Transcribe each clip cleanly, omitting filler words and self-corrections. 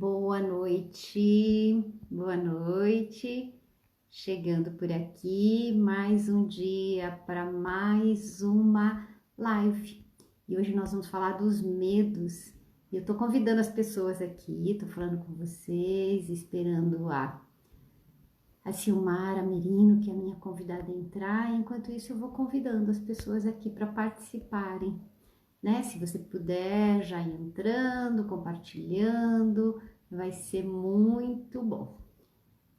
Boa noite, boa noite. Chegando por aqui, mais um dia para mais uma live. E hoje nós vamos falar dos medos. E eu tô convidando as pessoas aqui, tô falando com vocês, esperando a Silmara Merino, que é a minha convidada, entrar. Enquanto isso, eu vou convidando as pessoas aqui para participarem, né? Se você puder já ir entrando, compartilhando, vai ser muito bom.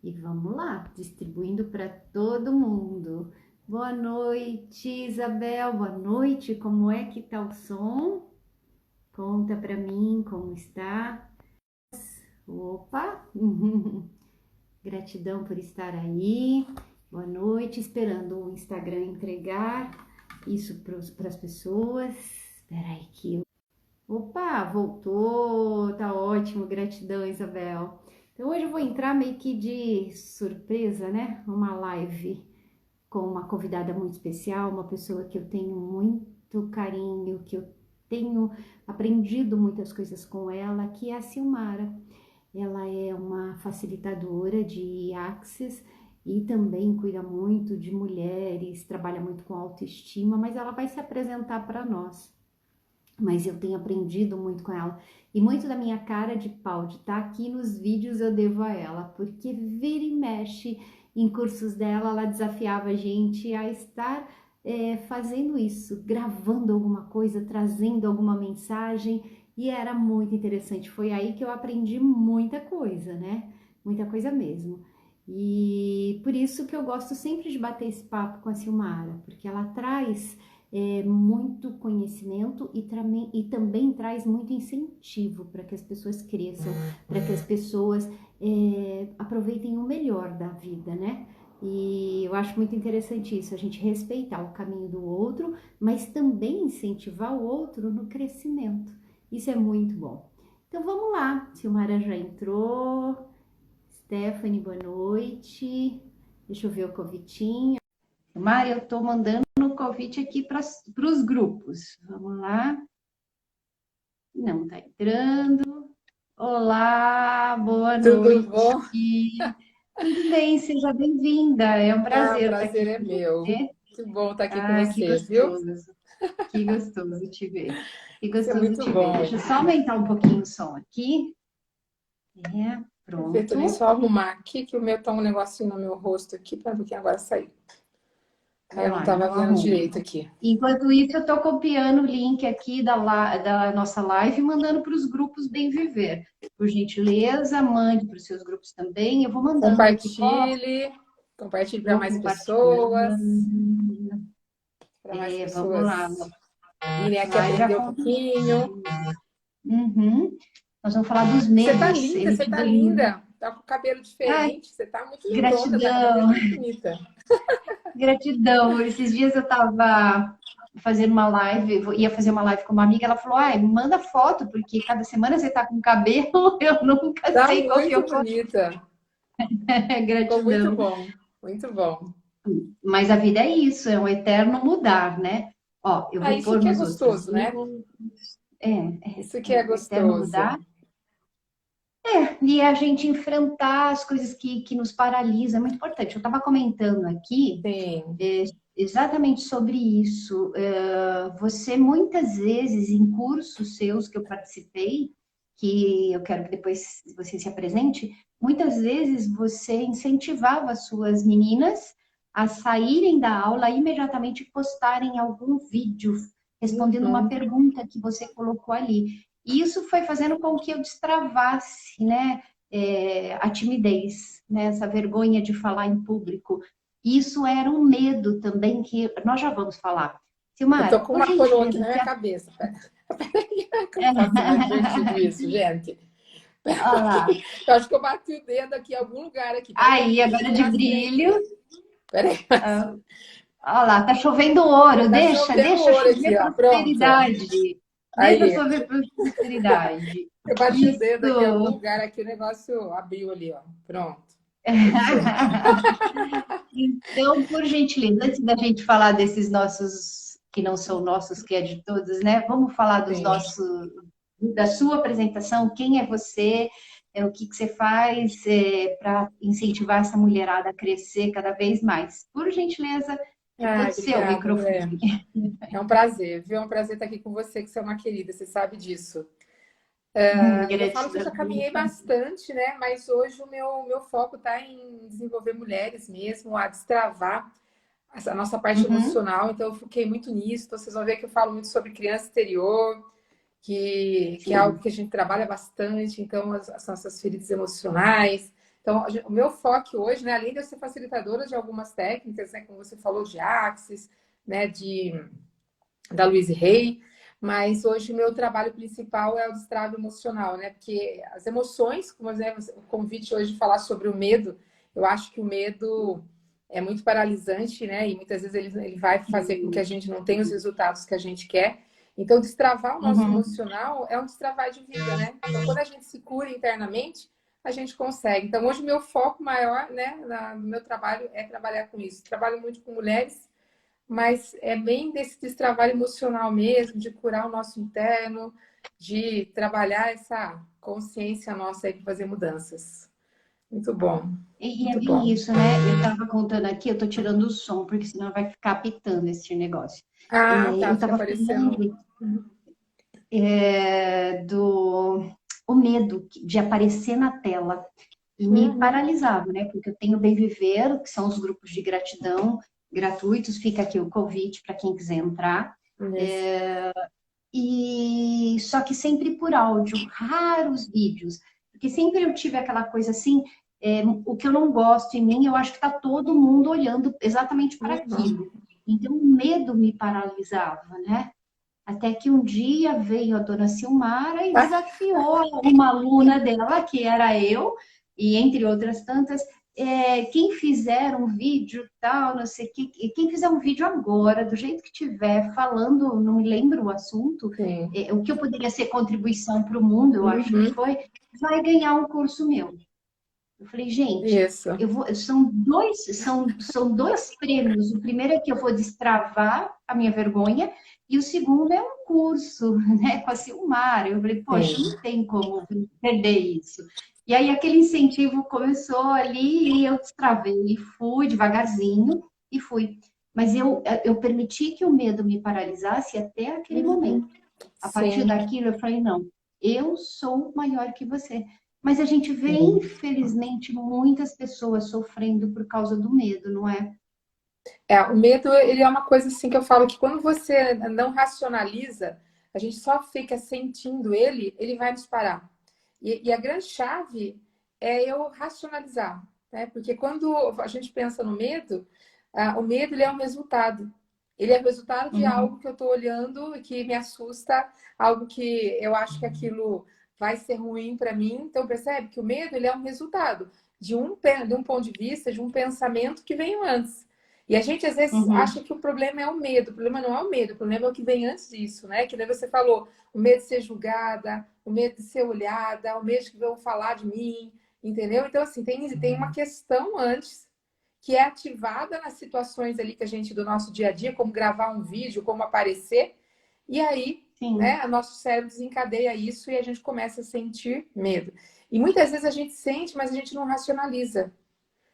E vamos lá, distribuindo para todo mundo. Boa noite, Isabel. Boa noite. Como é que tá o som? Conta para mim como está. Opa! Gratidão por estar aí. Boa noite. Esperando o Instagram entregar isso para as pessoas. Espera aí que eu... Opa, voltou. Tá ótimo. Gratidão, Isabel. Então hoje eu vou entrar meio que de surpresa, né? Uma live com uma convidada muito especial, uma pessoa que eu tenho muito carinho, que eu tenho aprendido muitas coisas com ela, que é a Silmara. Ela é uma facilitadora de Access e também cuida muito de mulheres, trabalha muito com autoestima, mas ela vai se apresentar para nós. Mas eu tenho aprendido muito com ela. E muito da minha cara de pau de estar aqui nos vídeos eu devo a ela, porque vira e mexe em cursos dela, ela desafiava a gente a estar fazendo isso, gravando alguma coisa, trazendo alguma mensagem, e era muito interessante. Foi aí que eu aprendi muita coisa, né? Muita coisa mesmo. E por isso que eu gosto sempre de bater esse papo com a Silmara, porque ela traz muito conhecimento e também traz muito incentivo para que as pessoas cresçam, para que as pessoas aproveitem o melhor da vida, né? E eu acho muito interessante isso, a gente respeitar o caminho do outro, mas também incentivar o outro no crescimento. Isso é muito bom. Então vamos lá, Silmara já entrou, Stephanie, boa noite. Deixa eu ver o convitinho. Silmara, eu tô mandando o convite aqui para os grupos. Vamos lá. Não tá entrando. Olá, boa Tudo noite. bom? Tudo bem, seja bem-vinda. É um Ah, o prazer estar prazer aqui é com meu. você. Que bom estar aqui com Ah, que você, viu? gostoso. Que gostoso te ver. Que Isso é gostoso muito te ver. bom. Deixa eu só aumentar um pouquinho o som aqui. Perfeito, deixa eu Pronto. só arrumar aqui, que o meu tá um negocinho no meu rosto aqui, para ver quem agora saiu. Aí Vai eu não lá, tava então vendo arrume. direito aqui. Enquanto isso, eu estou copiando o link aqui da nossa live e mandando para os grupos Bem Viver. Por gentileza, mande para os seus grupos também. Eu vou mandando aqui, Compartilhe, compartilhe para vou mais compartilhando. pessoas, Vamos lá, virem aqui live aprender um pouquinho. acontecendo. Uhum. Nós vamos falar dos medos Você tá emitidos. linda. Tá com cabelo Ai, diferente, você tá muito lindona, tá cada vez gratidão, mais bonita. gratidão. Esses dias eu estava fazendo uma live, ia fazer uma live com uma amiga, ela falou, ai, me manda foto, porque cada semana você tá com cabelo, eu nunca Tá sei qual que muito eu vou. bonita. Ficou muito Gratidão. bom, muito bom. Mas a vida é isso, é um eterno mudar, né? Ó, eu Ah, vou isso pôr que é nos outros gostoso, né? grupos. Isso que É é o eterno gostoso. mudar. E a gente enfrentar as coisas que nos paralisam, é muito importante. Eu estava comentando aqui Sim. é, exatamente sobre isso. Você muitas vezes, em cursos seus que eu participei, que eu quero que depois você se apresente, muitas vezes você incentivava as suas meninas a saírem da aula e imediatamente postarem algum vídeo respondendo uma Uhum. pergunta que você colocou ali. E isso foi fazendo com que eu destravasse, né, a timidez, né, essa vergonha de falar em público. Isso era um medo também que nós já vamos falar. Eu tô Silmara, com por uma coroa aqui gentileza, na minha cabeça. Peraí, como pode ser mais divertido isso, gente? olha lá. Eu acho que eu bati o dedo aqui em algum lugar aqui. Peraí, Aí, deixa agora eu de rastrear brilho. aqui. Peraí, Olha lá, tá chovendo ouro. tá Deixa, chovendo deixa ouro chover aqui, ó. Pronto. prosperidade. Deixa Aí, chover prosperidade. eu bati o dedo aqui em algum Isso. lugar aqui, o negócio abriu ali, ó. Pronto. Fechou. Então, por gentileza, antes da gente falar desses nossos, que não são nossos, que é de todos, né? Vamos falar dos Sim. nossos, da sua apresentação, quem é você, o que você faz para incentivar essa mulherada a crescer cada vez mais. Por gentileza, é todo Ai, seu o obrigada, André. microfone. É um prazer, viu? É um prazer estar aqui com você, que você é uma querida, você sabe disso. Eu falo que eu Gratidão. já caminhei bastante, né? Mas hoje o meu foco está em desenvolver mulheres mesmo, a destravar essa nossa parte Uhum, emocional. Então, eu foquei muito nisso. Então, vocês vão ver que eu falo muito sobre criança exterior, que é algo sim. que a gente trabalha bastante. Então, as nossas feridas emocionais. Então, o meu foco hoje, né, além de eu ser facilitadora de algumas técnicas, né, como você falou, de Axis, né, da Louise Hay, mas hoje o meu trabalho principal é o destrave emocional, né? Porque as emoções, como né, o convite hoje de falar sobre o medo, eu acho que o medo é muito paralisante, né? E muitas vezes ele vai fazer com que a gente não tenha os resultados que a gente quer. Então, destravar o nosso Uhum. emocional é um destravar de vida, né? Então, quando a gente se cura internamente, a gente consegue. Então, hoje o meu foco maior, né, no meu trabalho é trabalhar com isso. Trabalho muito com mulheres, mas é bem desse trabalho emocional mesmo, de curar o nosso interno, de trabalhar essa consciência nossa aí para fazer mudanças. Muito bom, E é muito bem bom. isso, né? Eu estava contando aqui, eu estou tirando o som, porque senão vai ficar pitando esse negócio. Ah, Eu tá, fica estava aparecendo. falando do o medo de aparecer na tela. E me Uhum. paralisava, né? Porque eu tenho o Bem Viver, que são os grupos de gratidão gratuitos, fica aqui o convite para quem quiser entrar. Isso. E só que sempre por áudio, raros vídeos, porque sempre eu tive aquela coisa assim, o que eu não gosto em mim, eu acho que está todo mundo olhando exatamente para Uhum. aquilo. Então o medo me paralisava, né? Até que um dia veio a dona Silmara e Ah, desafiou uma aluna dela, que era eu, e entre outras tantas, quem fizer um vídeo tal, não sei o que, quem fizer um vídeo agora, do jeito que tiver, falando, não me lembro o assunto, sim. o que eu poderia ser contribuição para o mundo, eu acho que Uhum. foi, vai ganhar um curso meu. Eu falei, gente, Isso. são dois prêmios. O primeiro é que eu vou destravar a minha vergonha, e o segundo é um curso, né, com a Silmar. Eu falei, poxa, Sim. não tem como perder isso. E aí aquele incentivo começou ali e eu destravei e fui devagarzinho e fui. Mas eu permiti que o medo me paralisasse até aquele Uhum. momento. A partir Sim. daquilo, eu falei, não, eu sou maior que você. Mas a gente vê, Sim. infelizmente, muitas pessoas sofrendo por causa do medo, não é? É, o medo, ele é uma coisa assim que eu falo que quando você não racionaliza, a gente só fica sentindo ele, ele vai nos parar. E a grande chave é eu racionalizar, né? Porque quando a gente pensa no medo, o medo ele é um resultado. Ele é o resultado de algo Uhum, que eu estou olhando e que me assusta, algo que eu acho que aquilo vai ser ruim para mim. Então, percebe que o medo ele é um resultado de um ponto de vista, de um pensamento que veio antes. E a gente às vezes acha uhum, que o problema é o medo. O problema não é o medo, o problema é o que vem antes disso, né? Que nem você falou, o medo de ser julgada, o medo de ser olhada, o medo de que vão falar de mim, entendeu? Então, assim, tem uma questão antes que é ativada nas situações ali que a gente, do nosso dia a dia, como gravar um vídeo, como aparecer, e aí, né, sim. o nosso cérebro desencadeia isso e a gente começa a sentir medo. E muitas vezes a gente sente, mas a gente não racionaliza.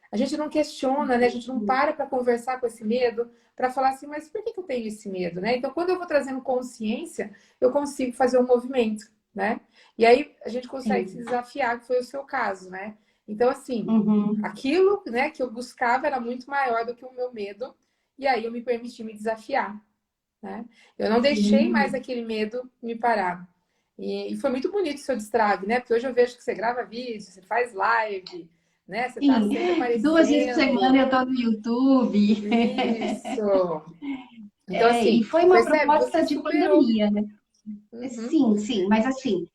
A gente não questiona, né? A gente não para conversar com esse medo, para falar assim, mas por que eu tenho esse medo, né? Então, quando eu vou trazendo consciência, eu consigo fazer um movimento, né? E aí a gente consegue se Sim. desafiar, que foi o seu caso, né? Então, assim, Uhum, aquilo, né, que eu buscava era muito maior do que o meu medo, e aí eu me permiti me desafiar, né? Eu não deixei mais sim. aquele medo me parar. E foi muito bonito o seu destrave, né? Porque hoje eu vejo que você grava vídeo, você faz live, né? Você está Sim. sempre 2 vezes por semana aparecendo. eu estou no YouTube. Isso. Então, E assim, foi uma percebe? proposta Você de superou. pandemia, né? Uhum, Sim, sim, mas assim,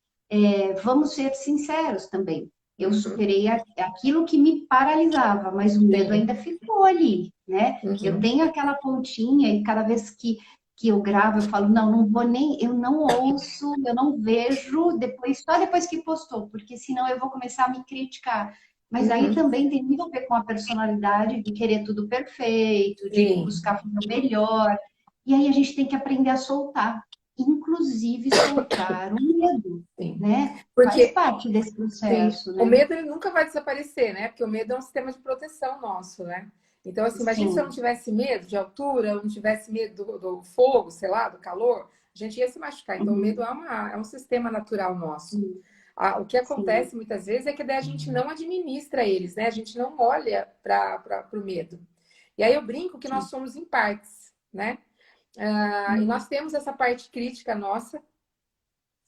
vamos ser sinceros também. Eu uhum, superei aquilo que me paralisava, mas o medo sim. ainda ficou ali, né? Eu Uhum, tenho aquela pontinha e cada vez que eu gravo, eu falo, não, não vou nem, eu não ouço, eu não vejo depois, só depois que postou, porque senão eu vou começar a me criticar. Mas aí uhum, também tem muito a ver com a personalidade de querer tudo perfeito, de sim. buscar o melhor. E aí a gente tem que aprender a soltar. inclusive, soltar o medo, Sim. né? Faz Porque, parte desse sim, processo, o né? medo ele nunca vai desaparecer, né? Porque o medo é um sistema de proteção nosso, né? Então, assim, imagina se eu não Sim, tivesse medo de altura, eu não tivesse medo do fogo, sei lá, do calor, a gente ia se machucar. Então, o medo uhum, é um sistema natural nosso. sim, O que sim, acontece muitas vezes é que daí a gente não administra eles, né? A gente não olha para o medo. E aí eu brinco que nós sim. somos em partes, né? E Uhum, nós temos essa parte crítica nossa,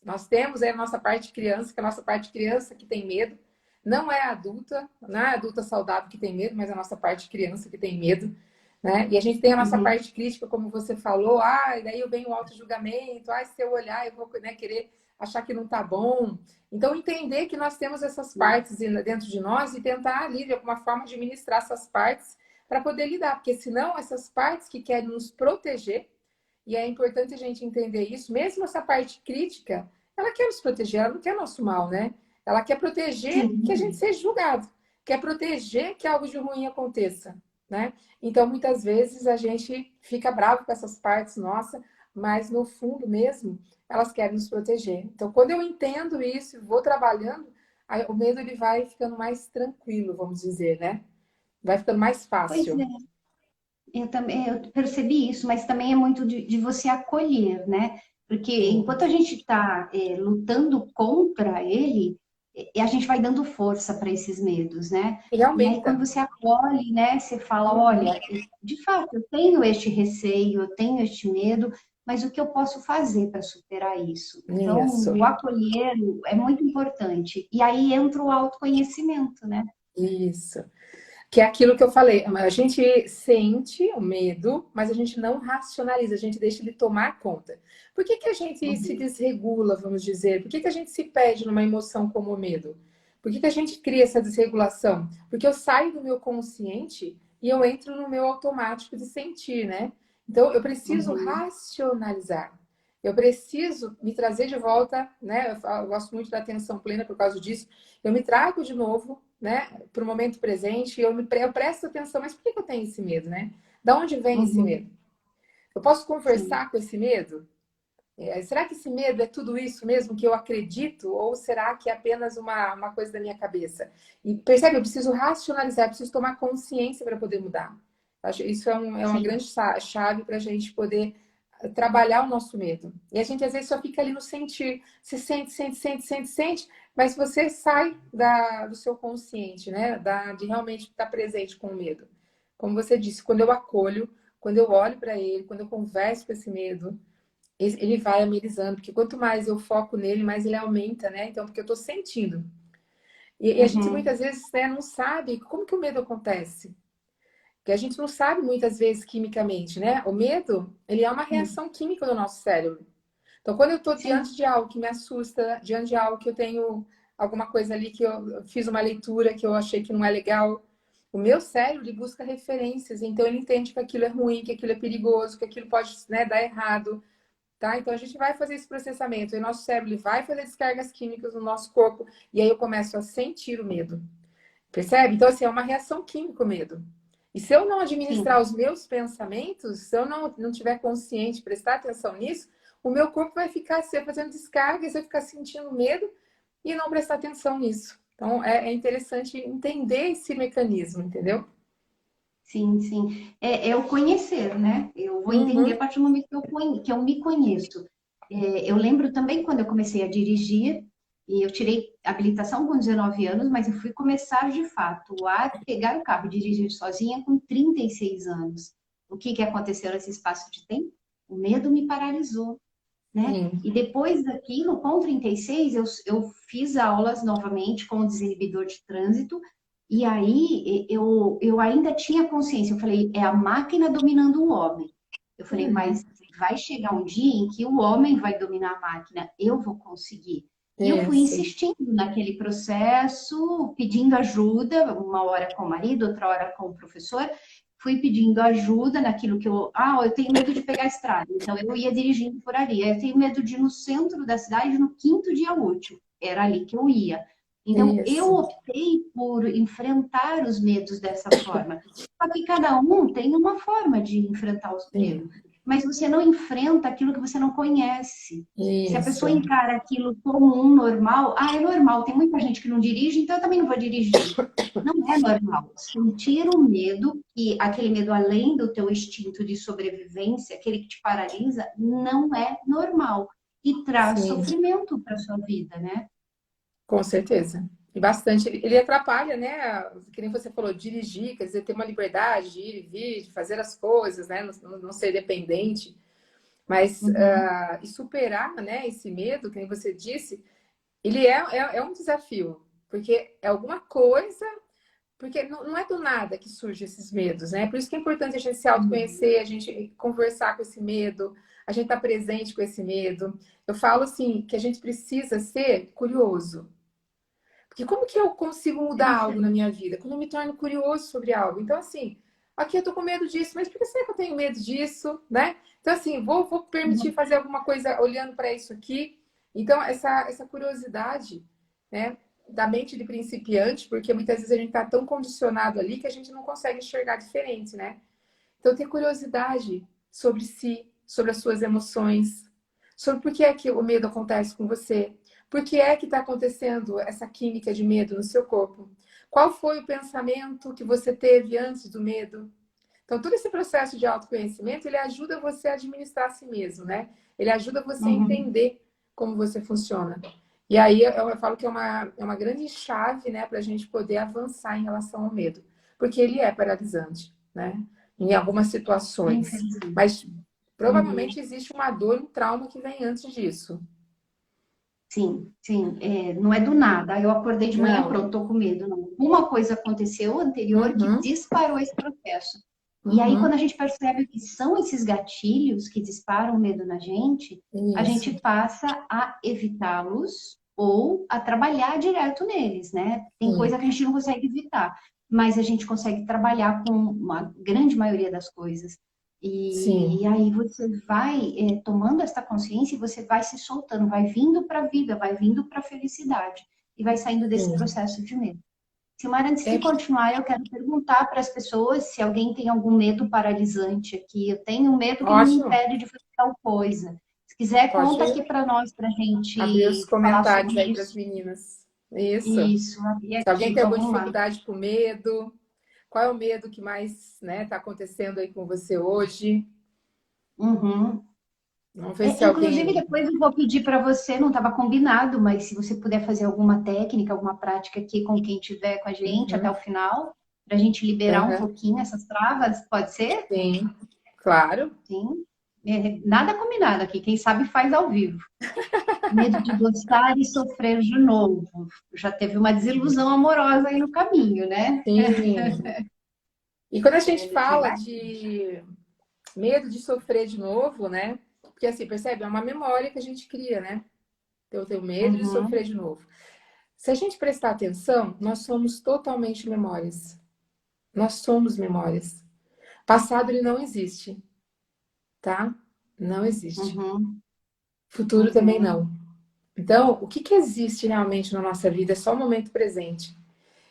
nós temos a nossa parte criança, que é a nossa parte criança que tem medo. Não é a adulta, não é a adulta saudável que tem medo, mas a nossa parte criança que tem medo. Né? E a gente tem a nossa uhum, parte crítica, como você falou, e daí eu venho o auto-julgamento, se eu olhar, eu vou, né, querer achar que não tá bom. Então, entender que nós temos essas sim, partes dentro de nós e tentar ali, de alguma forma, administrar essas partes para poder lidar, porque senão essas partes que querem nos proteger, e é importante a gente entender isso, mesmo essa parte crítica, ela quer nos proteger, ela não quer nosso mal, né? Ela quer proteger que a gente sim. seja julgado, quer proteger que algo de ruim aconteça, né? Então, muitas vezes a gente fica bravo com essas partes nossa, mas no fundo mesmo, elas querem nos proteger. Então, quando eu entendo isso e vou trabalhando, aí o medo ele vai ficando mais tranquilo, vamos dizer, né? Vai ficando mais Pois fácil. é, eu também eu percebi isso, mas também é muito de você acolher, né? Porque Sim, enquanto a gente está lutando contra ele, a gente vai dando força para esses medos, né? ele E aí quando aumenta. você acolhe, né? Você fala, Uhum. olha, de fato, eu tenho este receio, eu tenho este medo, mas o que eu posso fazer para superar isso? Então, Isso. o acolher é muito importante. E aí entra o autoconhecimento, né? Isso. Que é aquilo que eu falei, a gente sente o medo, mas a gente não racionaliza, a gente deixa ele tomar conta. Por que que a gente se Uhum, desregula, vamos dizer? Por que que a gente se perde numa emoção como o medo? Por que que a gente cria essa desregulação? Porque eu saio do meu consciente e eu entro no meu automático de sentir, né? Então eu preciso uhum, racionalizar. Eu preciso me trazer de volta, né? Eu gosto muito da atenção plena por causa disso. Eu me trago de novo, né, para o momento presente, eu presto atenção, mas por que eu tenho esse medo, né? Da onde vem esse uhum, medo? Eu posso sim. conversar com esse medo? Será que esse medo é tudo isso mesmo que eu acredito? Ou será que é apenas uma coisa da minha cabeça? E percebe, eu preciso racionalizar, eu preciso tomar consciência para poder mudar. Acho isso é uma Sim, grande chave para a gente poder trabalhar o nosso medo. E a gente às vezes só fica ali no sentir. Se sente, sente, sente, sente, sente, mas você sai do seu consciente, né? De realmente estar presente com o medo. Como você disse, quando eu acolho, quando eu olho para ele, quando eu converso com esse medo, ele vai amenizando, porque quanto mais eu foco nele, mais ele aumenta, né? Então, porque eu estou sentindo. E a gente uhum, muitas vezes, né, não sabe como que o medo acontece. Porque a gente não sabe muitas vezes quimicamente, né? O medo, ele é uma sim, reação química do nosso cérebro. Então, quando eu estou diante sim, de algo que me assusta, diante de algo que eu tenho alguma coisa ali que eu fiz uma leitura que eu achei que não é legal, o meu cérebro ele busca referências, então ele entende que aquilo é ruim, que aquilo é perigoso, que aquilo pode, né, dar errado. Tá? Então a gente vai fazer esse processamento, e o nosso cérebro ele vai fazer descargas químicas no nosso corpo, e aí eu começo a sentir o medo. Percebe? Então, assim, é uma reação química o medo. E se eu não administrar sim. os meus pensamentos, se eu não tiver consciente, prestar atenção nisso, o meu corpo vai ficar assim, fazendo descargas, vai ficar sentindo medo e não prestar atenção nisso. Então, é interessante entender esse mecanismo, entendeu? Sim, sim. É o conhecer, né? Eu vou entender a Uhum, partir do momento que eu me conheço. Eu lembro também quando eu comecei a dirigir, e eu tirei habilitação com 19 anos, mas eu fui começar de fato a pegar o carro e dirigir sozinha com 36 anos. O que que aconteceu nesse espaço de tempo? O medo me paralisou, né? sim, E depois daquilo, com 36, eu fiz aulas novamente com o desinibidor de trânsito, e aí eu ainda tinha consciência, eu falei, é a máquina dominando o homem. Eu falei, uhum, mas vai chegar um dia em que o homem vai dominar a máquina, eu vou conseguir. E eu fui isso, insistindo naquele processo, pedindo ajuda, uma hora com o marido, outra hora com o professor, fui pedindo ajuda naquilo que eu tenho medo de pegar a estrada, então eu ia dirigindo por ali. Eu tenho medo de ir no centro da cidade no quinto dia útil, era ali que eu ia. Então eu isso, optei por enfrentar os medos dessa forma. Só que cada um tem uma forma de enfrentar os sim. medos. mas você não enfrenta aquilo que você não conhece. Se a pessoa Isso. encara aquilo como um normal, é normal, tem muita gente que não dirige, então eu também não vou dirigir. Não é normal. Sentir o medo, e aquele medo além do teu instinto de sobrevivência, aquele que te paralisa, não é normal. E traz Sim, sofrimento para sua vida, né? com certeza. E bastante. Ele atrapalha, né? Que nem você falou, dirigir, quer dizer, ter uma liberdade de ir e vir, de fazer as coisas, né? Não ser dependente. Mas Uhum. e superar, né, esse medo, que nem você disse, ele é um desafio, porque é alguma coisa, porque não é do nada que surgem esses medos, né? Por isso que é importante a gente se Uhum. autoconhecer, a gente conversar com esse medo, a gente estar presente com esse medo. Eu falo assim, que a gente precisa ser curioso. Porque como que eu consigo mudar algo na minha Interessante. vida? Quando eu me torno curioso sobre algo. Então, assim, aqui eu tô com medo disso, mas por que será que eu tenho medo disso, né? Então, assim, vou permitir Uhum. fazer alguma coisa olhando para isso aqui. Então, essa curiosidade, né, da mente de principiante, porque muitas vezes a gente está tão condicionado ali que a gente não consegue enxergar diferente, né? Então, ter curiosidade sobre si, sobre as suas emoções, sobre por que é que o medo acontece com você, por que é que está acontecendo essa química de medo no seu corpo, qual foi o pensamento que você teve antes do medo. Então, todo esse processo de autoconhecimento, ele ajuda você a administrar a si mesmo, né? Ele ajuda você a Uhum. entender como você funciona. E aí eu falo que é uma grande chave, né, para a gente poder avançar em relação ao medo, porque ele é paralisante, né? Em algumas situações. Infelizmente. Mas Uhum. provavelmente existe uma dor, um trauma que vem antes disso. Sim, sim, não é do nada. Eu acordei de manhã, Não. pronto, tô com medo. Não. Uma coisa aconteceu anterior que Uhum, disparou esse processo. E aí, quando uhum. a gente percebe que são esses gatilhos que disparam o medo na gente, a Isso, gente passa a evitá-los ou a trabalhar direto neles, né? Tem sim, coisa que a gente não consegue evitar, mas a gente consegue trabalhar com uma grande maioria das coisas. E sim, aí você vai tomando essa consciência e você vai se soltando, vai vindo para a vida, vai vindo para a felicidade e vai saindo desse sim. processo de medo. Silmar, antes de É, continuar, eu quero perguntar para as pessoas se alguém tem algum medo paralisante aqui. Eu tenho um medo que me ótimo. impede de fazer tal coisa. Se quiser, Pode conta aqui para nós, para a abrir os gente falar comentários sobre aí para as isso. meninas. Isso. Isso, abri Se alguém aqui, tem alguma vamos lá. dificuldade com medo, qual é o medo que mais, né, está acontecendo aí com você hoje? Uhum. Vamos ver se Inclusive, alguém. depois eu vou pedir para você, não estava combinado, mas se você puder fazer alguma técnica, alguma prática aqui com quem estiver com a gente até Uhum, o final, para a gente liberar um uhum, pouquinho essas travas, pode ser? sim, claro. Sim. Nada combinado aqui, quem sabe faz ao vivo. Medo de gostar e sofrer de novo. Já teve uma desilusão amorosa aí no caminho, né? Sim. E quando a gente A gente fala vai. de medo de sofrer de novo, né? Porque assim, percebe? É uma memória que a gente cria, né? Eu tenho medo de Uhum, sofrer de novo. Se a gente prestar atenção, nós somos totalmente memórias. Nós somos memórias. Passado ele não existe, tá? Não existe. uhum, Futuro também uhum, não. Então, o que que existe realmente na nossa vida é só o momento presente.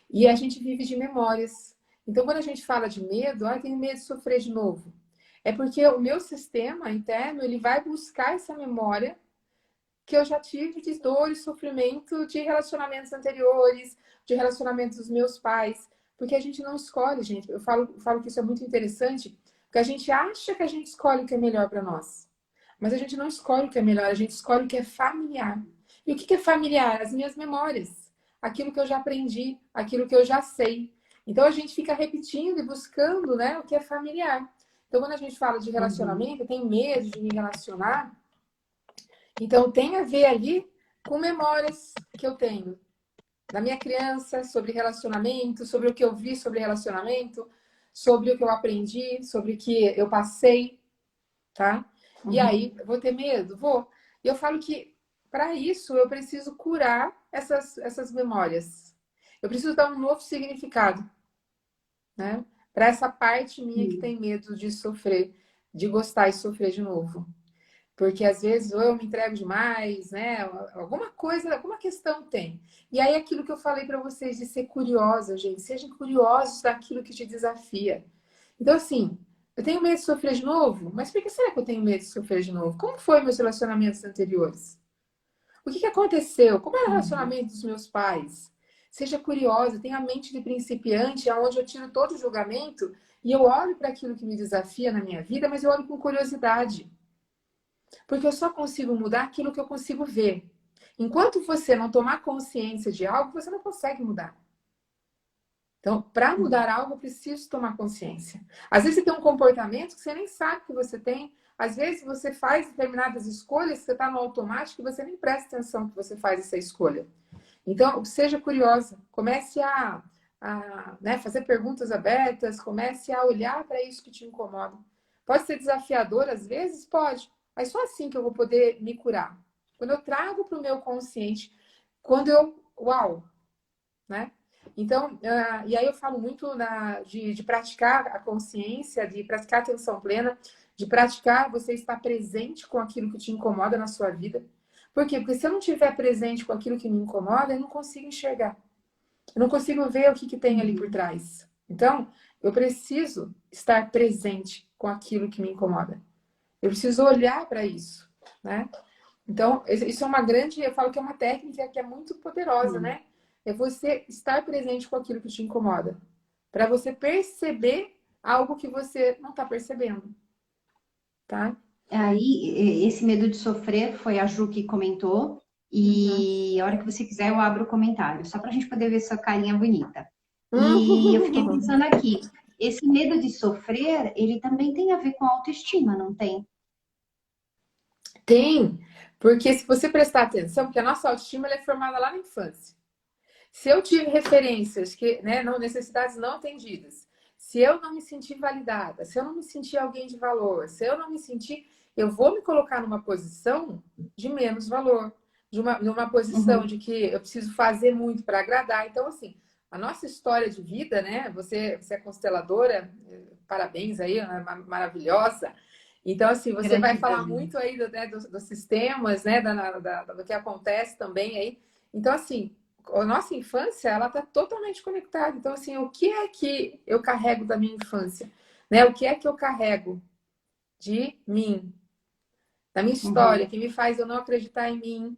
E a gente vive de memórias. Então, quando a gente fala de medo, tenho medo de sofrer de novo. É porque o meu sistema interno, ele vai buscar essa memória que eu já tive de dor e sofrimento de relacionamentos anteriores, de relacionamentos dos meus pais. Porque a gente não escolhe, gente. Eu falo que isso é muito interessante, porque a gente acha que a gente escolhe o que é melhor para nós. Mas a gente não escolhe o que é melhor, a gente escolhe o que é familiar. E o que é familiar? As minhas memórias. Aquilo que eu já aprendi, aquilo que eu já sei. Então a gente fica repetindo e buscando, né, o que é familiar. Então, quando a gente fala de uhum, relacionamento, eu tenho medo de me relacionar, então, tem a ver ali com memórias que eu tenho da minha criança sobre relacionamento, sobre o que eu vi sobre relacionamento, sobre o que eu aprendi, sobre o que eu passei, tá? E aí, uhum. vou ter medo? Vou. E eu falo que para isso eu preciso curar essas memórias. Eu preciso dar um novo significado, né? Para essa parte minha que Sim. tem medo de sofrer, de gostar e sofrer de novo. Porque às vezes ou eu me entrego demais, né? Alguma coisa, alguma questão tem. E aí aquilo que eu falei para vocês de ser curiosa, gente, sejam curiosos daquilo que te desafia. Então assim, Eu tenho medo de sofrer de novo? Mas por que será que eu tenho medo de sofrer de novo? Como foi meus relacionamentos anteriores? O que aconteceu? Como era o Uhum. relacionamento dos meus pais? Seja curiosa, tenha a mente de principiante, aonde eu tiro todo o julgamento e eu olho para aquilo que me desafia na minha vida, mas eu olho com curiosidade. Porque eu só consigo mudar aquilo que eu consigo ver. Enquanto você não tomar consciência de algo, você não consegue mudar. Então, para mudar algo, eu preciso tomar consciência. Às vezes você tem um comportamento que você nem sabe que você tem. Às vezes você faz determinadas escolhas, você está no automático e você nem presta atenção que você faz essa escolha. Então, seja curiosa. Comece a fazer perguntas abertas, comece a olhar para isso que te incomoda. Pode ser desafiador às vezes? Pode. Mas só assim que eu vou poder me curar. Quando eu trago para o meu consciente, quando eu... Uau! Né? Então, e aí eu falo muito de praticar a consciência, de praticar a atenção plena, de praticar você estar presente com aquilo que te incomoda na sua vida. Por quê? Porque se eu não estiver presente com aquilo que me incomoda, eu não consigo enxergar. Eu não consigo ver o que tem ali por Uhum. trás. Então, eu preciso estar presente com aquilo que me incomoda. Eu preciso olhar para isso, né? Então, isso é uma grande, eu falo que é uma técnica que é muito poderosa, Uhum. né? É você estar presente com aquilo que te incomoda, para você perceber algo que você não está percebendo, tá? Aí, esse medo de sofrer foi a Ju que comentou. Uhum. E a hora que você quiser, eu abro o comentário, só para a gente poder ver sua carinha bonita. E eu fiquei pensando aqui, esse medo de sofrer, ele também tem a ver com autoestima, não tem? Tem, porque se você prestar atenção, porque a nossa autoestima ela é formada lá na infância. Se eu tive referências que, né, não, necessidades não atendidas, se eu não me sentir validada, se eu não me sentir alguém de valor, se eu não me sentir, eu vou me colocar numa posição de menos valor, numa posição Uhum. de que eu preciso fazer muito para agradar. Então, assim, a nossa história de vida, né? Você é consteladora, parabéns aí, maravilhosa. Então, assim, você vai falar Gratidão. muito aí dos sistemas, né? Do que acontece também aí. Então, assim, a nossa infância, ela está totalmente conectada. Então, assim, o que é que eu carrego da minha infância? Né? O que é que eu carrego de mim, da minha história, Uhum. que me faz eu não acreditar em mim?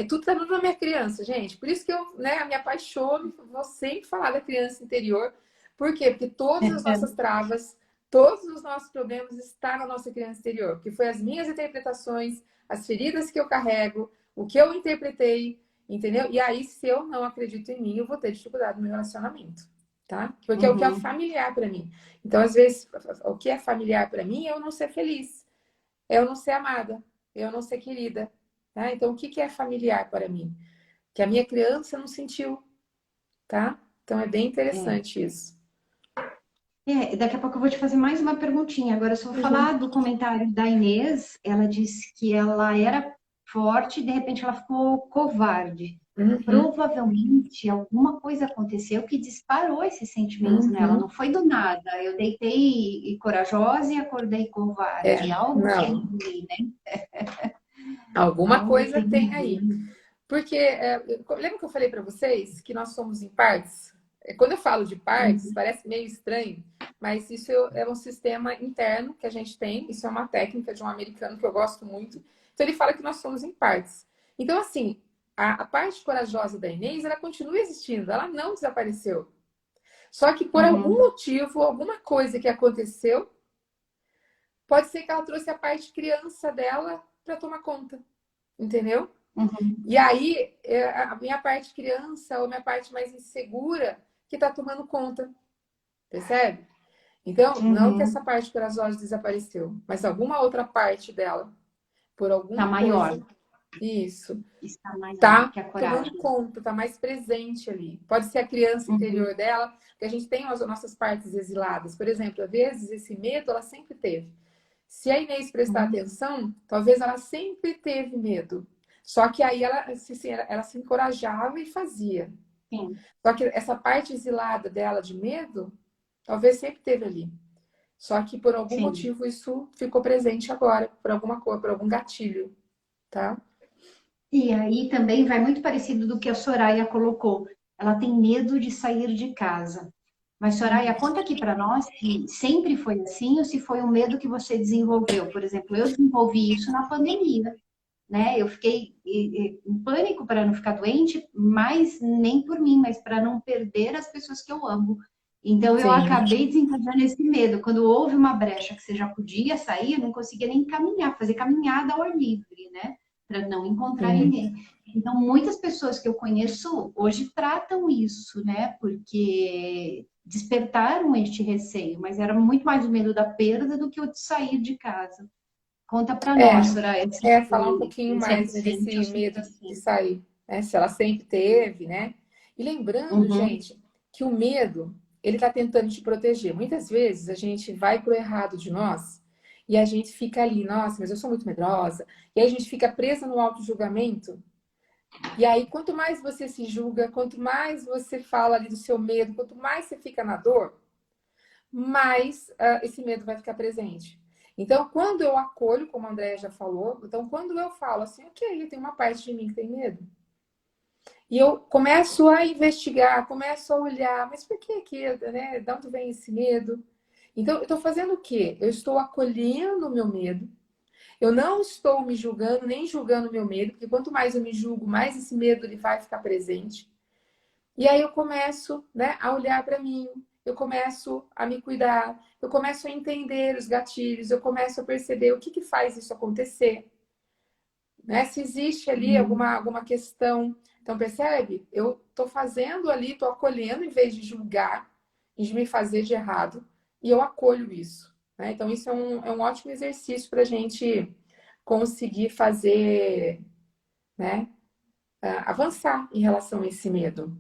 Tudo está na minha criança, gente. Por isso que eu, né, me apaixono, vou sempre falar da criança interior. Por quê? Porque todas as nossas travas, todos os nossos problemas estão na nossa criança interior. Porque foi as minhas interpretações, as feridas que eu carrego, o que eu interpretei, entendeu? E aí, se eu não acredito em mim, eu vou ter dificuldade no meu relacionamento, tá? Porque é o que é Uhum. familiar para mim. Então, às vezes, o que é familiar para mim é eu não ser feliz, é eu não ser amada, é eu não ser querida, tá? Então, o que é familiar para mim? Que a minha criança não sentiu, tá? Então, é bem É. interessante isso. Daqui a pouco eu vou te fazer mais uma perguntinha. Agora eu só vou Uhum. falar do comentário da Inês. Ela disse que ela era forte e de repente ela ficou covarde. Uhum. Provavelmente alguma coisa aconteceu que disparou esse sentimento nela. Uhum. Não foi do nada. Eu deitei corajosa e acordei É, covarde. Algo tem não. ali, né? Alguma Algo coisa tem tem aí. ali. Porque, lembra que eu falei para vocês que nós somos em partes? Quando eu falo de partes, Uhum. parece meio estranho, mas isso é um sistema interno que a gente tem. Isso é uma técnica de um americano que eu gosto muito. Então, ele fala que nós somos em partes. Então, assim, a parte corajosa da Inês, ela continua existindo, ela não desapareceu. Só que por algum Uhum. motivo, alguma coisa que aconteceu, pode ser que ela trouxe a parte criança dela para tomar conta, entendeu? Uhum. E aí, a minha parte criança ou minha parte mais insegura que está tomando conta, percebe? Então, não que essa Uhum. parte corajosa desapareceu, mas alguma outra parte dela, por Tá alguma maior. coisa, isso, Está maior tá que a tomando coragem. conta, tá mais presente ali. Pode ser a criança Uhum. interior dela, porque a gente tem as nossas partes exiladas. Por exemplo, às vezes esse medo ela sempre teve. Se a Inês prestar Uhum. atenção, talvez ela sempre teve medo. Só que aí ela se encorajava e fazia. Sim. Só que essa parte exilada dela de medo, talvez sempre teve ali. Só que por algum Sim. motivo isso ficou presente agora, por alguma coisa, por algum gatilho, tá? E aí também vai muito parecido do que a Soraya colocou. Ela tem medo de sair de casa. Mas, Soraya, conta aqui para nós se sempre foi assim ou se foi um medo que você desenvolveu. Por exemplo, eu desenvolvi isso na pandemia, né? Eu fiquei em pânico para não ficar doente, mas nem por mim, mas para não perder as pessoas que eu amo. Então, eu Sim. acabei desencadeando esse medo. Quando houve uma brecha que você já podia sair, eu não conseguia nem caminhar, fazer caminhada ao ar livre, né? Para não encontrar Sim. ninguém. Então, muitas pessoas que eu conheço hoje tratam isso, né? Porque despertaram este receio, mas era muito mais o medo da perda do que o de sair de casa. Conta para nós, Soraya, se Falar um pouquinho se é mais, né, recente ou desse se foi medo de assim. sair, né? Se ela sempre teve, né? E lembrando, Uhum. gente, que o medo, ele tá tentando te proteger. Muitas vezes a gente vai pro errado de nós e a gente fica ali, nossa, mas eu sou muito medrosa. E aí a gente fica presa no auto-julgamento. E aí, quanto mais você se julga, quanto mais você fala ali do seu medo, quanto mais você fica na dor, mais esse medo vai ficar presente. Então, quando eu acolho, como a Andrea já falou, então quando eu falo assim, ok, tem uma parte de mim que tem medo. E eu começo a investigar, começo a olhar, mas por que, né? De onde vem esse medo? Então, eu estou fazendo o quê? Eu estou acolhendo o meu medo. Eu não estou me julgando, nem julgando o meu medo, porque quanto mais eu me julgo, mais esse medo ele vai ficar presente. E aí eu começo, né, a olhar para mim, eu começo a me cuidar, eu começo a entender os gatilhos, eu começo a perceber o que que faz isso acontecer, né? Se existe ali Uhum. alguma questão. Então, percebe? Eu estou fazendo ali, estou acolhendo em vez de julgar, de me fazer de errado, e eu acolho isso, né? Então, isso é um ótimo exercício para a gente conseguir fazer, né, avançar em relação a esse medo.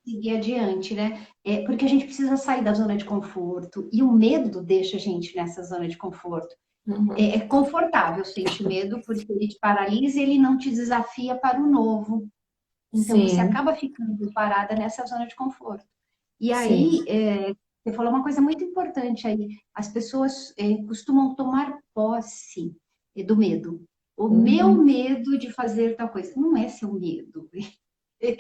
Seguir adiante, né? É, porque a gente precisa sair da zona de conforto e o medo deixa a gente nessa zona de conforto. Uhum. É confortável sentir medo porque ele te paralisa e ele não te desafia para o novo. Então você Sim, acaba ficando parada nessa zona de conforto. E sim. aí, você falou uma coisa muito importante aí. As pessoas costumam tomar posse do medo. O meu Uhum. medo de fazer tal coisa. Não é seu medo.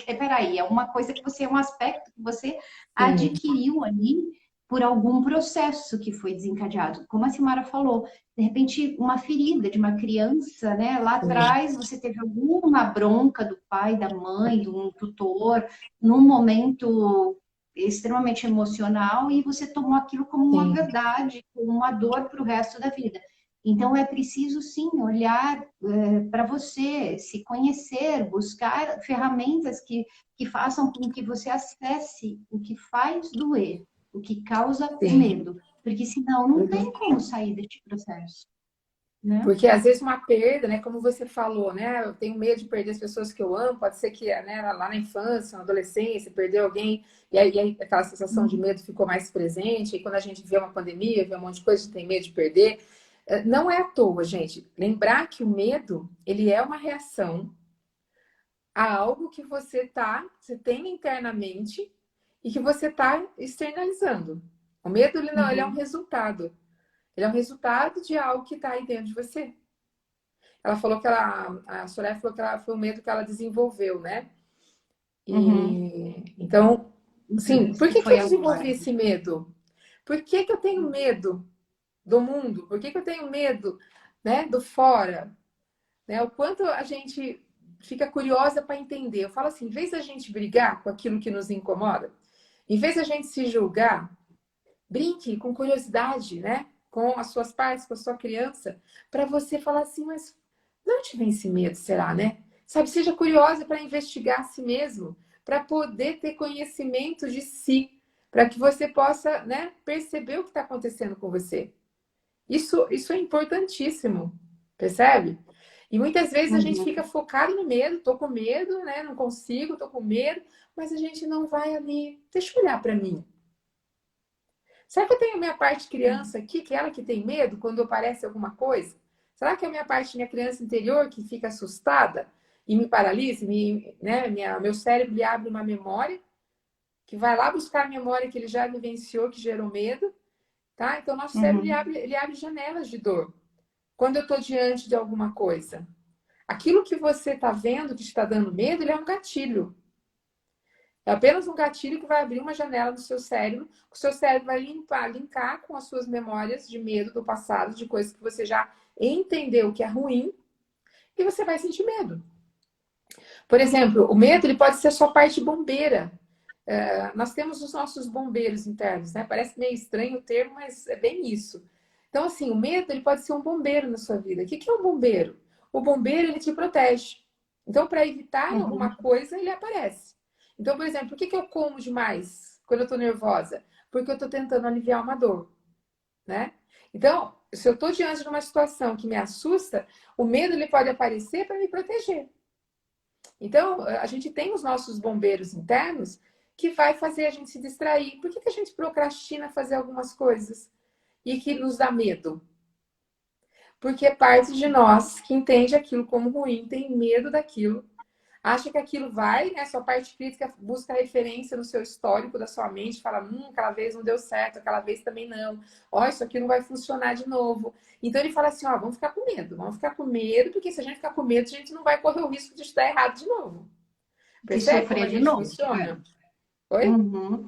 Peraí, é uma coisa que você, é um aspecto que você Sim, adquiriu ali por algum processo que foi desencadeado. Como a Simara falou, de repente, uma ferida de uma criança, né? Lá sim, atrás você teve alguma bronca do pai, da mãe, de um tutor, num momento extremamente emocional e você tomou aquilo como uma sim. verdade, como uma dor para o resto da vida. Então é preciso sim olhar para você, se conhecer, buscar ferramentas que façam com que você acesse o que faz doer, o que causa o Sim. medo, porque senão não tem Uhum. como sair deste processo, né? Porque às vezes uma perda, né, como você falou, né, eu tenho medo de perder as pessoas que eu amo, pode ser que, né, lá na infância, na adolescência, perdeu alguém, e aí aquela sensação de medo ficou mais presente, e quando a gente vê uma pandemia, vê um monte de coisa, a gente tem medo de perder. Não é à toa, gente. Lembrar que o medo, ele é uma reação a algo que você tem internamente e que você está externalizando. O medo, ele não, ele é um Uhum, resultado. Ele é um resultado de algo que está aí dentro de você. Ela falou que a Soraya falou que ela, foi um medo que ela desenvolveu, né? uhum. E então, Então, sim, por isso que que eu foi desenvolvi agora. esse medo? Por que que eu tenho medo do mundo? Por que que eu tenho medo, né, do fora? Né? O quanto a gente fica curiosa para entender. Eu falo assim, em vez da gente brigar com aquilo que nos incomoda, em vez da gente se julgar, brinque com curiosidade, né? Com as suas partes, com a sua criança, para você falar assim, mas de onde vem esse medo, será, né? Sabe, seja curiosa para investigar a si mesmo, para poder ter conhecimento de si, para que você possa, né, perceber o que está acontecendo com você. Isso é importantíssimo, percebe? E muitas vezes a gente Uhum, fica focado no medo, tô com medo, né? Não consigo, tô com medo, mas a gente não vai ali. Deixa eu olhar para mim. Será que eu tenho a minha parte criança aqui, que é ela que tem medo quando aparece alguma coisa? Será que é a minha parte, minha criança interior, que fica assustada e me paralisa, né? Meu cérebro lhe abre uma memória, que vai lá buscar a memória que ele já vivenciou, que gerou medo, tá? Então, nosso cérebro uhum. ele abre janelas de dor quando eu estou diante de alguma coisa. Aquilo que você está vendo que está dando medo, ele é um gatilho. É apenas um gatilho que vai abrir uma janela no seu cérebro, que o seu cérebro vai linkar com as suas memórias de medo do passado, de coisas que você já entendeu que é ruim, e você vai sentir medo. Por exemplo, o medo ele pode ser a sua parte bombeira. Nós temos os nossos bombeiros internos, né? Parece meio estranho o termo, mas é bem isso. Então, assim, o medo ele pode ser um bombeiro na sua vida. O que é um bombeiro? O bombeiro ele te protege. Então, para evitar Uhum. alguma coisa, ele aparece. Então, por exemplo, por que eu como demais quando eu estou nervosa? Porque eu estou tentando aliviar uma dor, né? Então, se eu estou diante de uma situação que me assusta, o medo ele pode aparecer para me proteger. Então, a gente tem os nossos bombeiros internos que vai fazer a gente se distrair. Por que a gente procrastina fazer algumas coisas e que nos dá medo? Porque parte de nós que entende aquilo como ruim, tem medo daquilo, acha que aquilo vai, né? Sua parte crítica busca referência no seu histórico da sua mente, fala, aquela vez não deu certo, aquela vez também não. Ó, isso aqui não vai funcionar de novo. Então ele fala assim, ó, vamos ficar com medo, porque se a gente ficar com medo, a gente não vai correr o risco de dar errado de novo. De Percebe como sofrer a de gente novo. É. funciona? Oi? Uhum.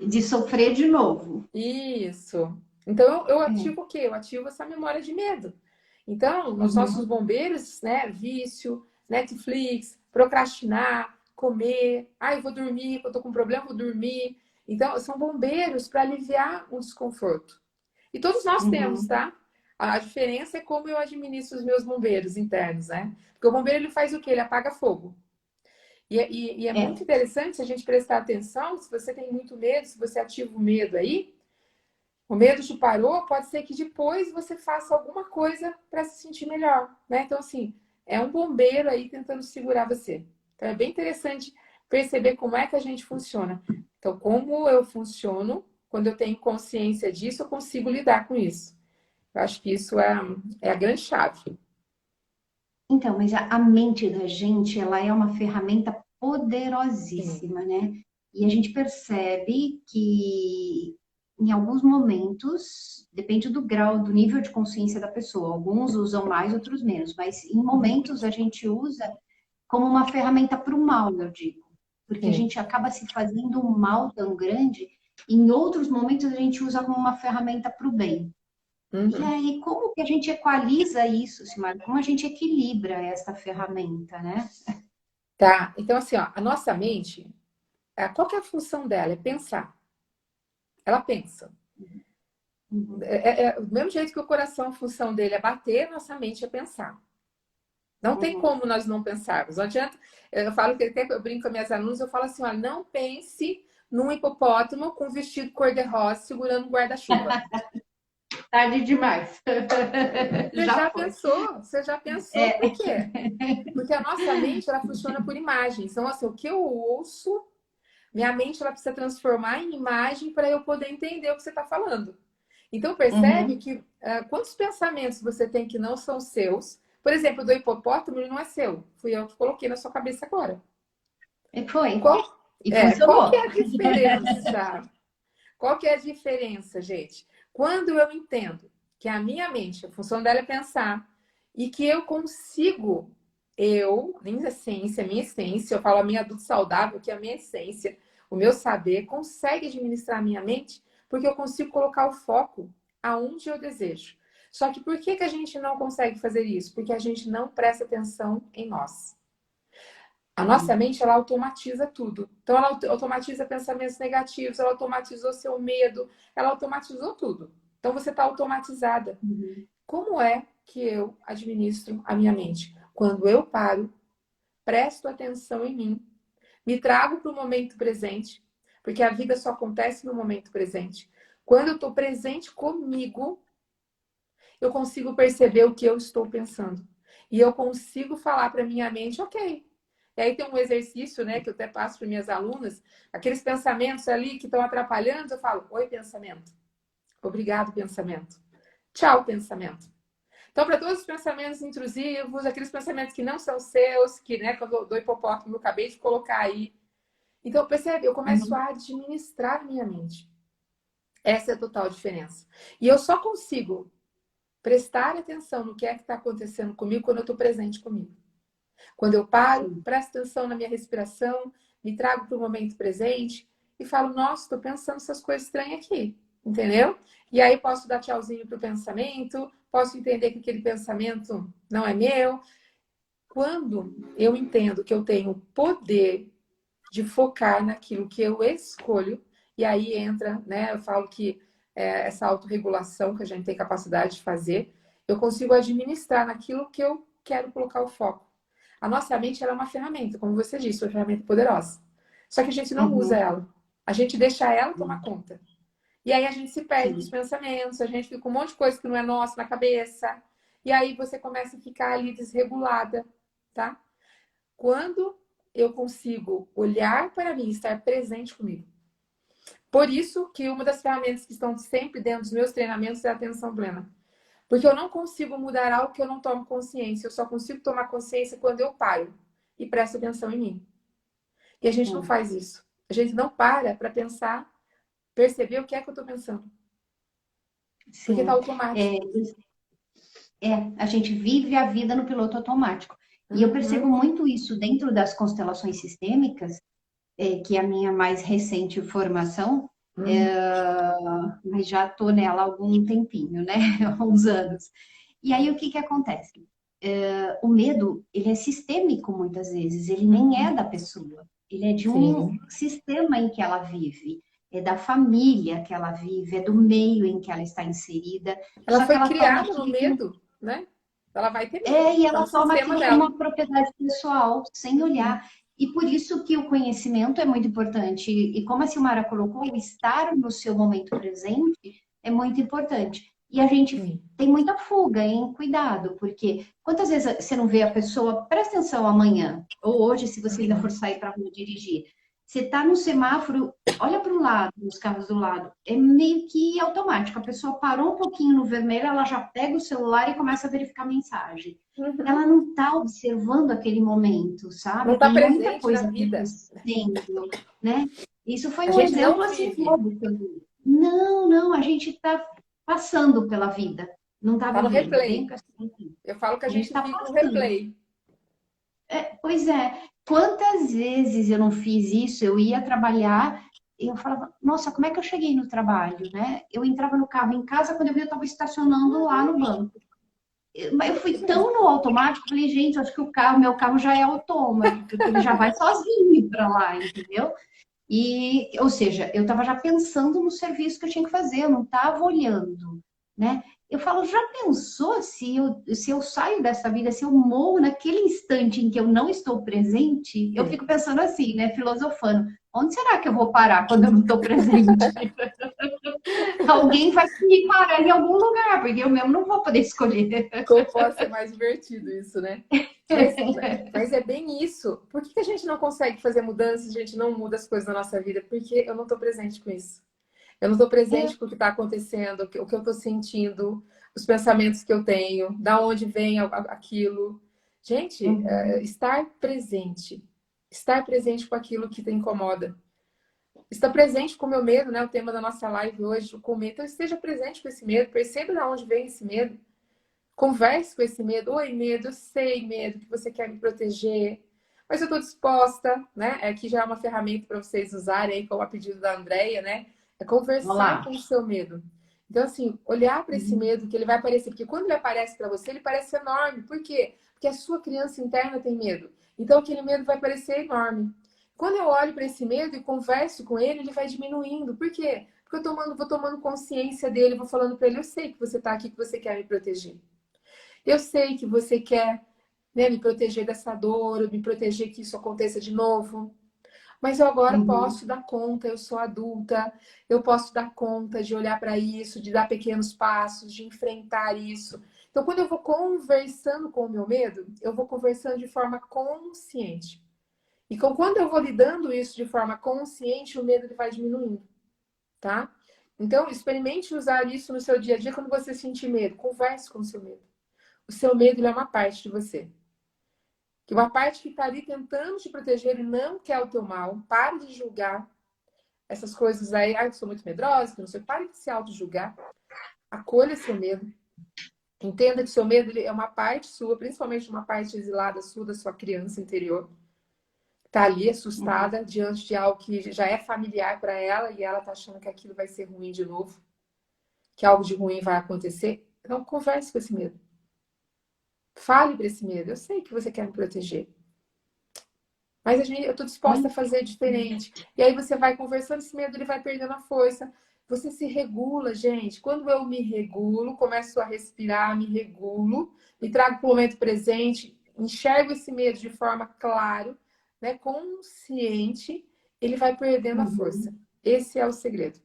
De sofrer de novo. Isso. Então eu É. ativo o quê? Eu ativo essa memória de medo. Então, nos nossos Uhum. bombeiros, né? Vício, Netflix, procrastinar, comer, eu vou dormir, eu tô com problema, vou dormir. Então, são bombeiros para aliviar um desconforto. E todos nós temos, Uhum. tá? A diferença é como eu administro os meus bombeiros internos, né? Porque o bombeiro ele faz o quê? Ele apaga fogo. E é muito É. interessante se a gente prestar atenção, se você tem muito medo, se você ativa o medo aí, o medo te parou, pode ser que depois você faça alguma coisa para se sentir melhor, né? Então, assim, é um bombeiro aí tentando segurar você. Então, é bem interessante perceber como é que a gente funciona. Então, como eu funciono, quando eu tenho consciência disso, eu consigo lidar com isso. Eu acho que isso é a grande chave. Então, mas a mente da gente, ela é uma ferramenta Sim. poderosíssima, né? E a gente percebe que em alguns momentos, depende do grau, do nível de consciência da pessoa. Alguns usam mais, outros menos, mas em Uhum. momentos a gente usa como uma ferramenta para o mal, eu digo. Porque a Sim. gente acaba se fazendo um mal tão grande, em outros momentos a gente usa como uma ferramenta para o bem. E Uhum. aí, como que a gente equaliza isso, Simara? Como a gente equilibra essa ferramenta, né? Tá? Então, assim, ó, a nossa mente, qual que é a função dela? É pensar. Ela pensa. Uhum, Do mesmo jeito que o coração, a função dele é bater, nossa mente é pensar. Não tem uhum. como nós não pensarmos. Não adianta. Eu falo que até eu brinco com minhas alunas, eu falo assim: olha, não pense num hipopótamo com vestido cor-de-rosa segurando um guarda-chuva. Tarde demais. Você Já já foi. pensou? Você já pensou? É, Por quê? Porque a nossa mente ela funciona por imagens. Então, assim, o que eu ouço, minha mente ela precisa transformar em imagem para eu poder entender o que você está falando. Então, percebe uhum. que quantos pensamentos você tem que não são seus? Por exemplo, do hipopótamo, ele não é seu. Fui eu que coloquei na sua cabeça agora. E foi. Qual, E qual funcionou. que é a diferença? Qual que é a diferença, gente? Quando eu entendo que a minha mente, a função dela é pensar, e que eu consigo, minha essência, eu falo a minha adulto saudável, que é a minha essência, o meu saber, consegue administrar a minha mente, porque eu consigo colocar o foco aonde eu desejo. Só que por que a gente não consegue fazer isso? Porque a gente não presta atenção em nós. A nossa Uhum, mente, ela automatiza tudo. Então, ela automatiza pensamentos negativos, ela automatizou seu medo, ela automatizou tudo. Então, você está automatizada. uhum, Como é que eu administro a minha mente? Quando eu paro, presto atenção em mim, me trago para o momento presente, porque a vida só acontece no momento presente. Quando eu estou presente comigo, eu consigo perceber o que eu estou pensando. E eu consigo falar para minha mente, ok. E aí tem um exercício, né, que eu até passo para minhas alunas, aqueles pensamentos ali que estão atrapalhando, eu falo, oi, pensamento. Obrigado, pensamento. Tchau, pensamento. Então, para todos os pensamentos intrusivos, aqueles pensamentos que não são seus, que, né, quando eu dou hipopótamo, eu acabei de colocar aí. Então, percebe? Eu começo uhum. a administrar minha mente. Essa é a total diferença. E eu só consigo prestar atenção no que é que está acontecendo comigo quando eu estou presente comigo. Quando eu paro, Sim. presto atenção na minha respiração, me trago para o momento presente e falo, nossa, estou pensando essas coisas estranhas aqui, entendeu? E aí posso dar tchauzinho para o pensamento, posso entender que aquele pensamento não é meu. Quando eu entendo que eu tenho poder de focar naquilo que eu escolho, e aí entra, né? Eu falo que essa autorregulação que a gente tem capacidade de fazer, eu consigo administrar naquilo que eu quero colocar o foco. A nossa mente ela é uma ferramenta, como você disse, uma ferramenta poderosa. Só que a gente não usa Uhum. ela. A gente deixa ela tomar conta. E aí a gente se perde nos Sim. pensamentos, a gente fica com um monte de coisa que não é nossa na cabeça. E aí você começa a ficar ali desregulada, tá? Quando eu consigo olhar para mim, estar presente comigo. Por isso que uma das ferramentas que estão sempre dentro dos meus treinamentos é a atenção plena. Porque eu não consigo mudar algo que eu não tomo consciência. Eu só consigo tomar consciência quando eu paro e presto atenção em mim. E a gente não Sim. faz isso. A gente não para pensar, perceber o que é que eu estou pensando. Porque está Sim. automático. É, a gente vive a vida no piloto automático. E eu percebo Uhum, muito isso dentro das constelações sistêmicas, que é a minha mais recente formação, uhum, mas já estou nela há algum tempinho, né? Há uns anos. E aí o que que acontece? O medo, ele é sistêmico muitas vezes, ele nem é uhum. da pessoa, ele é de um Sim. sistema em que ela vive, é da família que ela vive, é do meio em que ela está inserida, Ela só que foi ela toma criada no aquilo, medo, né? Ela vai ter medo. e É um ela toma sistema aquilo como dela. uma propriedade pessoal, sem Uhum. olhar. E por isso que o conhecimento é muito importante. E como a Silmara colocou, o estar no seu momento presente é muito importante. E a gente Sim. tem muita fuga em cuidado, porque quantas vezes você não vê a pessoa, presta atenção amanhã, ou hoje, se você ainda for Uhum. sair para rua dirigir, você está no semáforo, olha para o lado, nos carros do lado, é meio que automático. A pessoa parou um pouquinho no vermelho, ela já pega o celular e começa a verificar a mensagem. Uhum. Ela não está observando aquele momento, Não sabe? está Tem muita presente na coisa vida. acontecendo, né? Isso foi A um gente exemplo não assim vive. bobo também. Não, não, a gente está passando pela vida, não está Tá no vivendo, bem replay. com essa aqui. Eu falo que a A gente gente está vive no passando. replay. Pois é, quantas vezes eu não fiz isso? Eu ia trabalhar e eu falava, nossa, como é que eu cheguei no trabalho, né? Eu entrava no carro em casa, quando eu vi, eu estava estacionando lá no banco. Mas eu fui Isso mesmo. tão no automático, falei, gente, acho que meu carro já é autômato, porque ele já vai sozinho para lá, entendeu? E, ou seja, eu estava já pensando no serviço que eu tinha que fazer, eu não estava olhando, né? Eu falo, já pensou se eu saio dessa vida, se eu morro naquele instante em que eu não estou presente? Eu Sim. fico pensando assim, né, filosofando, onde será que eu vou parar quando eu não estou presente? Alguém vai me parar em algum lugar, porque eu mesmo não vou poder escolher. Como pode ser mais divertido isso, né? Mas, mas é bem isso. Por que que a gente não consegue fazer mudanças? A gente não muda as coisas na nossa vida? Porque eu não estou presente com isso. Eu não estou presente com o que está acontecendo, o que eu estou sentindo, os pensamentos que eu tenho, da onde vem aquilo. Gente, Uhum, estar presente com aquilo que te incomoda. Estar presente com o meu medo, né? O tema da nossa live hoje, com medo. Então, esteja presente com esse medo, perceba de onde vem esse medo. Converse com esse medo. Oi, medo, eu sei, medo, que você quer me proteger. Mas eu estou disposta, né? Aqui já é uma ferramenta para vocês usarem aí, como a pedido da Andrea, né? É conversar olá. com o seu medo. Então, assim, olhar para esse Uhum, medo que ele vai aparecer, porque quando ele aparece para você, ele parece enorme. Por quê? Porque a sua criança interna tem medo. Então, aquele medo vai parecer enorme. Quando eu olho para esse medo e converso com ele, ele vai diminuindo. Por quê? Porque vou tomando consciência dele, vou falando para ele: eu sei que você está aqui, que você quer me proteger. Eu sei que você quer, né, me proteger dessa dor, me proteger que isso aconteça de novo. Mas eu agora uhum, posso dar conta, eu sou adulta, eu posso dar conta de olhar para isso, de dar pequenos passos, de enfrentar isso. Então, quando eu vou conversando com o meu medo, eu vou conversando de forma consciente. E quando eu vou lidando isso de forma consciente, o medo ele vai diminuindo, tá? Então, experimente usar isso no seu dia a dia quando você sentir medo. Converse com o seu medo. O seu medo ele é uma parte de você. Que uma parte que está ali tentando te proteger, ele não quer o teu mal. Pare de julgar essas coisas aí. Ah, eu sou muito medrosa, que não sei. Pare de se auto-julgar. Acolha seu medo. Entenda que seu medo ele é uma parte sua, principalmente uma parte exilada sua, da sua criança interior. tá ali Uhum. assustada diante de algo que já é familiar para ela e ela tá achando que aquilo vai ser ruim de novo, que algo de ruim vai acontecer. Então, converse com esse medo. Fale para esse medo. Eu sei que você quer me proteger, mas eu estou disposta a Olha, fazer diferente. E aí você vai conversando, esse medo ele vai perdendo a força. Você se regula, gente. Quando eu me regulo, começo a respirar, me regulo, me trago para o momento presente, enxergo esse medo de forma clara, né, consciente, ele vai perdendo a força. uhum. Esse é o segredo.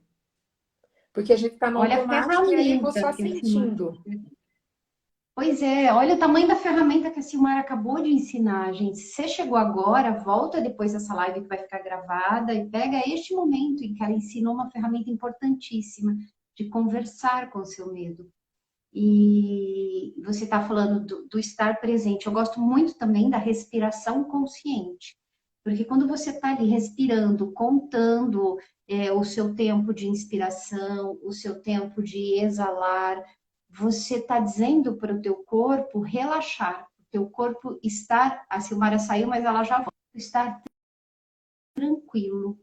Porque a gente está no Olha a automático e aí eu vou ferramenta só que a Silmara... sentindo. Pois é, olha o tamanho da ferramenta que a Silmara acabou de ensinar, gente. Se você chegou agora, volta depois dessa live que vai ficar gravada e pega este momento em que ela ensinou uma ferramenta importantíssima de conversar com o seu medo. E você está falando do estar presente. Eu gosto muito também da respiração consciente, porque quando você está ali respirando, contando o seu tempo de inspiração, o seu tempo de exalar, você está dizendo para o teu corpo relaxar, o teu corpo estar, a Silmara saiu, mas ela já volta, estar tranquilo,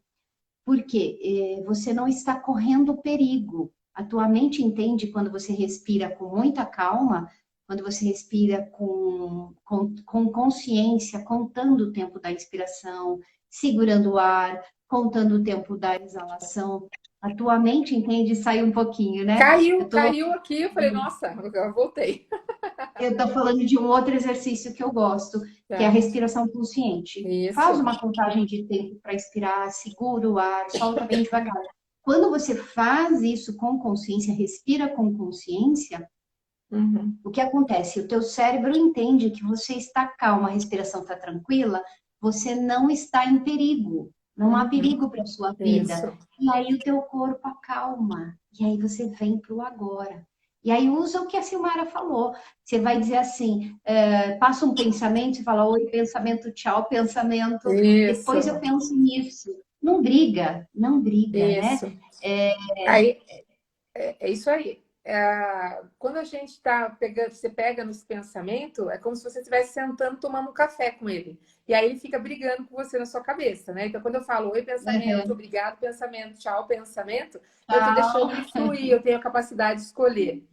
porque você não está correndo perigo. A tua mente entende quando você respira com muita calma, quando você respira com consciência, contando o tempo da inspiração, segurando o ar, contando o tempo da exalação. A tua mente entende e sai um pouquinho, né? Caiu, caiu aqui. Eu falei, nossa, eu voltei. Eu estou falando de um outro exercício que eu gosto, que é a Tá. respiração consciente. Faz Isso. uma contagem de tempo para expirar, segura o ar, solta bem devagar. Quando você faz isso com consciência, respira com consciência, Uhum. o que acontece? O teu cérebro entende que você está calma, a respiração está tranquila, você não está em perigo, não há Uhum. perigo para a sua vida. Isso. E aí o teu corpo acalma, e aí você vem para o agora. E aí usa o que a Silmara falou. Você vai dizer assim, passa um pensamento e fala, oi, pensamento, tchau, pensamento, depois eu Isso. penso nisso. Não briga, não briga, né? Isso. Aí, é isso aí. Quando a gente está pegando, você pega nesse pensamento, é como se você estivesse sentando tomando um café com ele. E aí ele fica brigando com você na sua cabeça, né? Então, quando eu falo oi, pensamento, Uhum. obrigado, pensamento, tchau, pensamento, eu estou deixando Tchau. ele fluir, eu tenho a capacidade de escolher.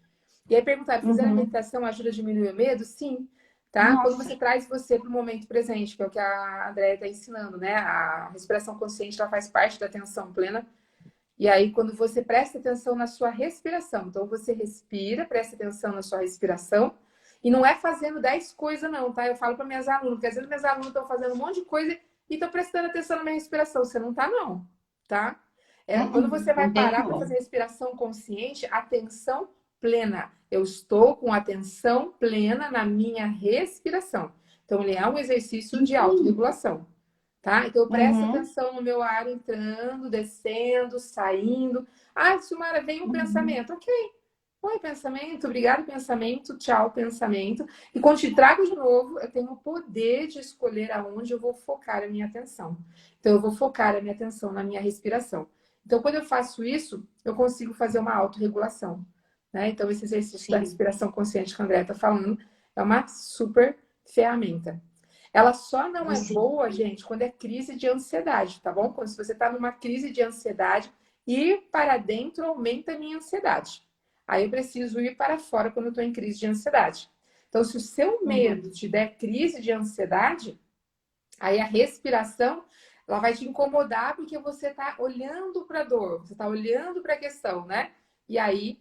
E aí perguntar, fizer a Uhum. meditação ajuda a diminuir o medo? Sim, tá? Quando Nossa. você traz você para o momento presente, que é o que a Andrea está ensinando, né? A respiração consciente, ela faz parte da atenção plena. E aí, quando você presta atenção na sua respiração, então você respira, presta atenção na sua respiração, e não é fazendo 10 coisas, não, tá? Eu falo para minhas alunas, porque às vezes minhas alunas estão fazendo um monte de coisa e estão prestando atenção na minha respiração. Você não tá, não, tá? Quando você vai Não tem parar para fazer como. respiração consciente, atenção plena. Eu estou com atenção plena na minha respiração. Então, ele é um exercício de Isso aí. autorregulação. Tá? Então eu presto Uhum, atenção no meu ar entrando, descendo, saindo. Ah, Silmara, vem um uhum. pensamento. Ok. Oi, pensamento, obrigado, pensamento, tchau, pensamento. E quando te trago de novo, eu tenho o poder de escolher aonde eu vou focar a minha atenção. Então, eu vou focar a minha atenção na minha respiração. Então, quando eu faço isso, eu consigo fazer uma autorregulação. Né? Então, esse exercício da Sim, respiração consciente que a André está falando é uma super ferramenta. Ela só não é sim. boa, gente, quando é crise de ansiedade, tá bom? Quando se você está numa crise de ansiedade, ir para dentro aumenta a minha ansiedade. Aí eu preciso ir para fora quando eu estou em crise de ansiedade. Então, se o seu medo Uhum. te der crise de ansiedade, aí a respiração ela vai te incomodar porque você está olhando para a dor, você está olhando para a questão, né? E aí,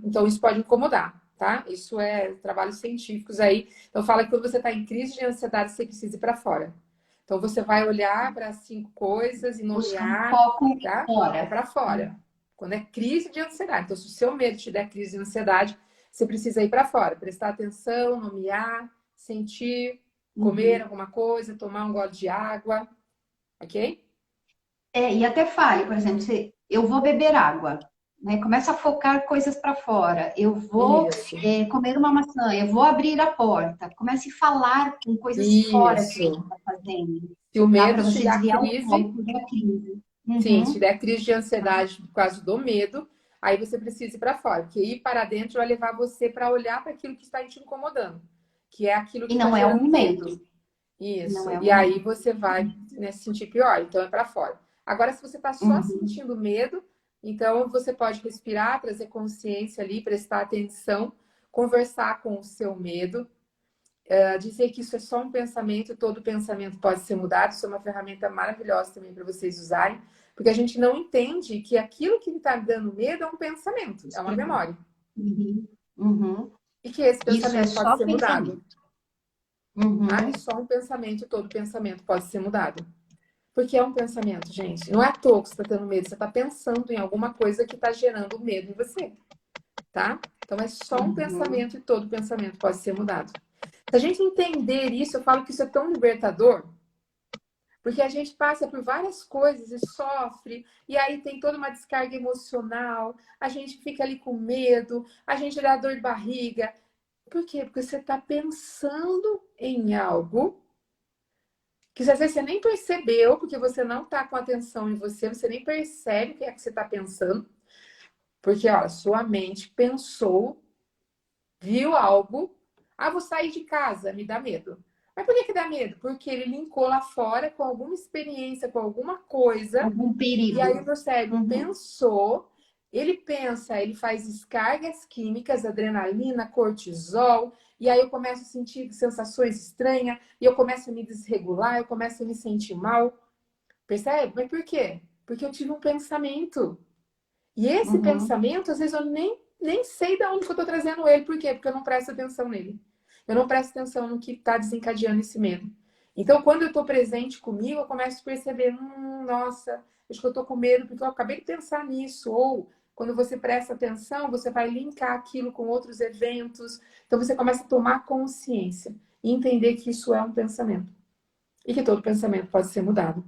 então isso pode incomodar, tá? Isso é trabalhos científicos aí. Então fala que quando você está em crise de ansiedade, você precisa ir para fora. Então você vai olhar para 5 coisas e Buscar um nomear, foco tá? É fora. para fora. Quando é crise de ansiedade. Então, se o seu medo te der crise de ansiedade, você precisa ir para fora, prestar atenção, nomear, sentir, comer Uhum. alguma coisa, tomar um gole de água, ok? E até fale, por exemplo, eu vou beber água, né? Começa a focar coisas para fora. Eu vou Isso, comer uma maçã, eu vou abrir a porta. Comece a falar com coisas fora que você isso. está fazendo, Se o tá? Para medo te você dá desviar o crise, foco da crise. sim, se Uhum. der crise de ansiedade por causa do medo, aí você precisa ir para fora, porque ir para dentro vai levar você para olhar para aquilo que está te incomodando, que é aquilo E que está não é um gerando medo. medo. Não Isso. é E uma. aí você vai, né, se sentir pior, então é para fora. Agora, se você está só Uhum, sentindo medo, então você pode respirar, trazer consciência ali, prestar atenção, conversar com o seu medo, dizer que isso é só um pensamento, todo pensamento pode ser mudado. Isso é uma ferramenta maravilhosa também para vocês usarem, porque a gente não entende que aquilo que está dando medo é um pensamento, é uma memória. uhum, uhum. E que esse Isso é pensamento pode só ser mudado. pensamento. Tá? É Uhum, só um pensamento, todo pensamento pode ser mudado. Porque é um pensamento, gente. Não é à toa que você está tendo medo, você está pensando em alguma coisa que está gerando medo em você, tá? Então é só um uhum. pensamento e todo pensamento pode ser mudado. Se a gente entender isso, eu falo que isso é tão libertador, porque a gente passa por várias coisas e sofre, e aí tem toda uma descarga emocional, a gente fica ali com medo, a gente dá dor de barriga. Por quê? Porque você está pensando em algo que às vezes você nem percebeu, porque você não está com atenção em você, você nem percebe o que é que você está pensando, porque ó, sua mente pensou, viu algo, ah, vou sair de casa, me dá medo. Mas por que que dá medo? Porque ele linkou lá fora com alguma experiência, com alguma coisa, Algum e aí o perigo. meu cérebro Uhum, pensou, ele pensa, ele faz descargas químicas, adrenalina, cortisol, e aí eu começo a sentir sensações estranhas, e eu começo a me desregular, eu começo a me sentir mal. Percebe? Mas por quê? Porque eu tive um pensamento. E esse uhum, pensamento, às vezes eu nem sei de onde que eu estou trazendo ele. Por quê? Porque eu não presto atenção nele. Eu não presto atenção no que está desencadeando esse medo. Então, quando eu estou presente comigo, eu começo a perceber, nossa, acho que eu estou com medo porque eu acabei de pensar nisso. Ou, quando você presta atenção, você vai linkar aquilo com outros eventos. Então, você começa a tomar consciência e entender que isso é um pensamento. E que todo pensamento pode ser mudado.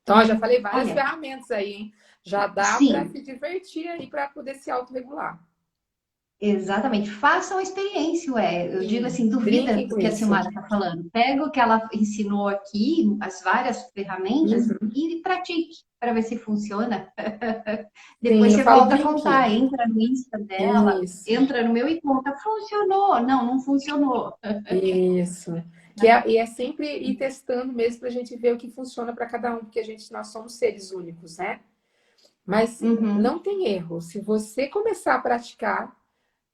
Então, eu já falei várias Olha, ferramentas aí, hein? Já dá para sim, se divertir aí para poder se autorregular. exatamente. Façam a experiência, ué. Eu digo assim, Sim, duvida brinquem do com que a isso. Silmara está falando. Pega o que ela ensinou aqui, as várias ferramentas, Uhum. e pratique para ver se funciona. Depois Sim, eu você falo volta a brinque. contar, entra no Insta dela, Isso, entra no meu e conta. Funcionou? Não, não funcionou. isso. E é sempre ir testando mesmo para a gente ver o que funciona para cada um, porque nós somos seres únicos, né? Mas Uhum, não tem erro. Se você começar a praticar,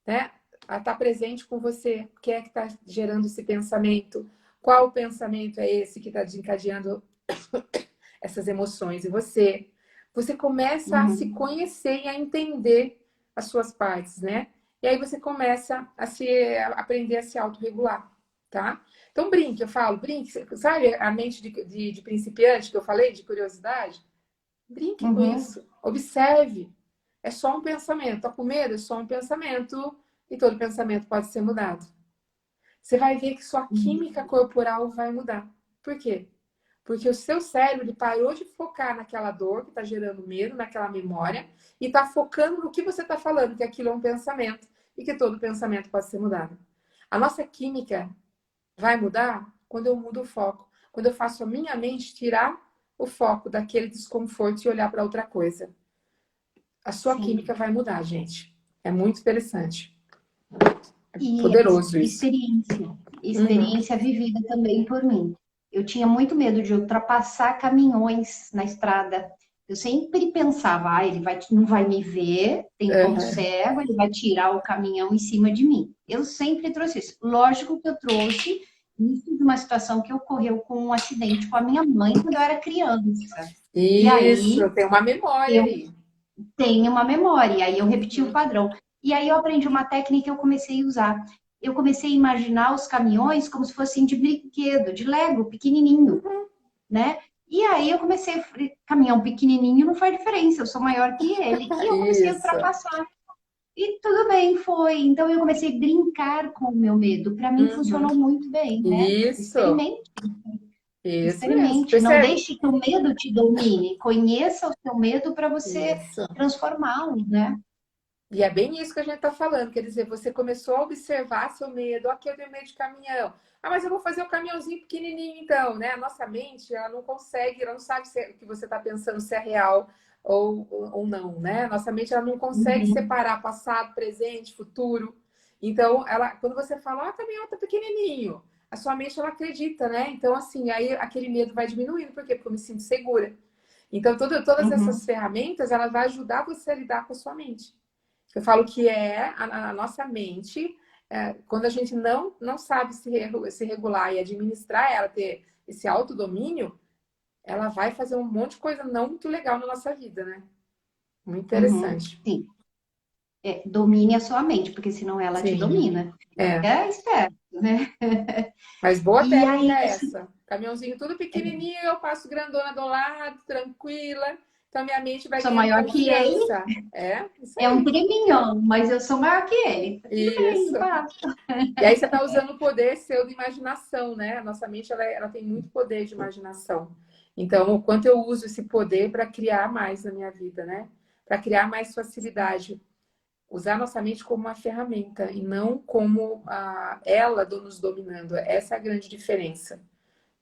né? A estar presente com você, o que é que está gerando esse pensamento? Qual pensamento é esse que está desencadeando essas emoções em você? Você começa a se uhum. conhecer e a entender as suas partes, né? E aí você começa a aprender a se autorregular, tá? Então brinque, eu falo, brinque, sabe a mente de principiante que eu falei, de curiosidade? Brinque com Uhum. isso, observe. É só um pensamento. Tá com medo? É só um pensamento. E todo pensamento pode ser mudado. Você vai ver que sua química corporal vai mudar. Por quê? Porque o seu cérebro ele parou de focar naquela dor que está gerando medo, naquela memória, e está focando no que você está falando, que aquilo é um pensamento e que todo pensamento pode ser mudado. A nossa química vai mudar quando eu mudo o foco. Quando eu faço a minha mente tirar o foco daquele desconforto e olhar para outra coisa. A sua Sim. química vai mudar, gente. É muito interessante. É E poderoso isso. experiência, Uhum. experiência vivida também por mim. Eu tinha muito medo de ultrapassar caminhões na estrada. Eu sempre pensava, ele não vai me ver, tem ponto Uhum. cego, ele vai tirar o caminhão em cima de mim. Eu sempre trouxe isso. Lógico que eu trouxe isso de uma situação que ocorreu com um acidente com a minha mãe quando eu era criança. E Isso, aí tem uma memória eu aí. tenho uma memória, aí eu repeti o Uhum. padrão. E aí eu aprendi uma técnica que eu comecei a usar. Eu comecei a imaginar os caminhões como se fossem de brinquedo, de Lego, pequenininho, Uhum. né? E aí eu comecei, caminhão pequenininho não faz diferença, eu sou maior que ele. E eu comecei a Isso. ultrapassar. E tudo bem, foi. Então eu comecei a brincar com o meu medo. Para mim Uhum. funcionou muito bem, né? Isso. Experimente, Isso mesmo. experimente. Não Percebe? deixe que o medo te domine. Conheça o seu medo para você Isso. transformá-lo, né? E é bem isso que a gente está falando. Quer dizer, você começou a observar seu medo. Aqui eu tenho medo de caminhão. Ah, mas eu vou fazer o caminhãozinho pequenininho então, né? A nossa mente, ela não consegue, ela não sabe se o que você está pensando se é real ou não, né? Nossa mente, ela não consegue Uhum. separar passado, presente, futuro. Então, ela, quando você fala, ah, o caminhão tá pequenininho. a sua mente, ela acredita, né? Então, assim, aí aquele medo vai diminuindo. Por quê? Porque eu me sinto segura. Então, todas essas Uhum, ferramentas, ela vai ajudar você a lidar com a sua mente. Eu falo que a nossa mente, quando a gente não sabe se regular e administrar ela, ter esse autodomínio, ela vai fazer um monte de coisa não muito legal na nossa vida, né? Muito uhum, interessante. sim. Domine a sua mente, porque senão ela te Sim, domina. é. É esperto, né? Mas boa E técnica aí, é essa. Caminhãozinho tudo pequenininho, eu passo grandona do lado, tranquila. Então, minha mente vai sou ganhando maior que ele, confiança. É, isso é um aí. tremilhão, mas eu sou maior que ele. Tá tudo Isso. bem, passa. E aí você está usando o poder seu de imaginação, né? A nossa mente, ela tem muito poder de imaginação. Então, o quanto eu uso esse poder para criar mais na minha vida, né? Para criar mais facilidade. Usar a nossa mente como uma ferramenta e não como ela nos dominando. Essa é a grande diferença,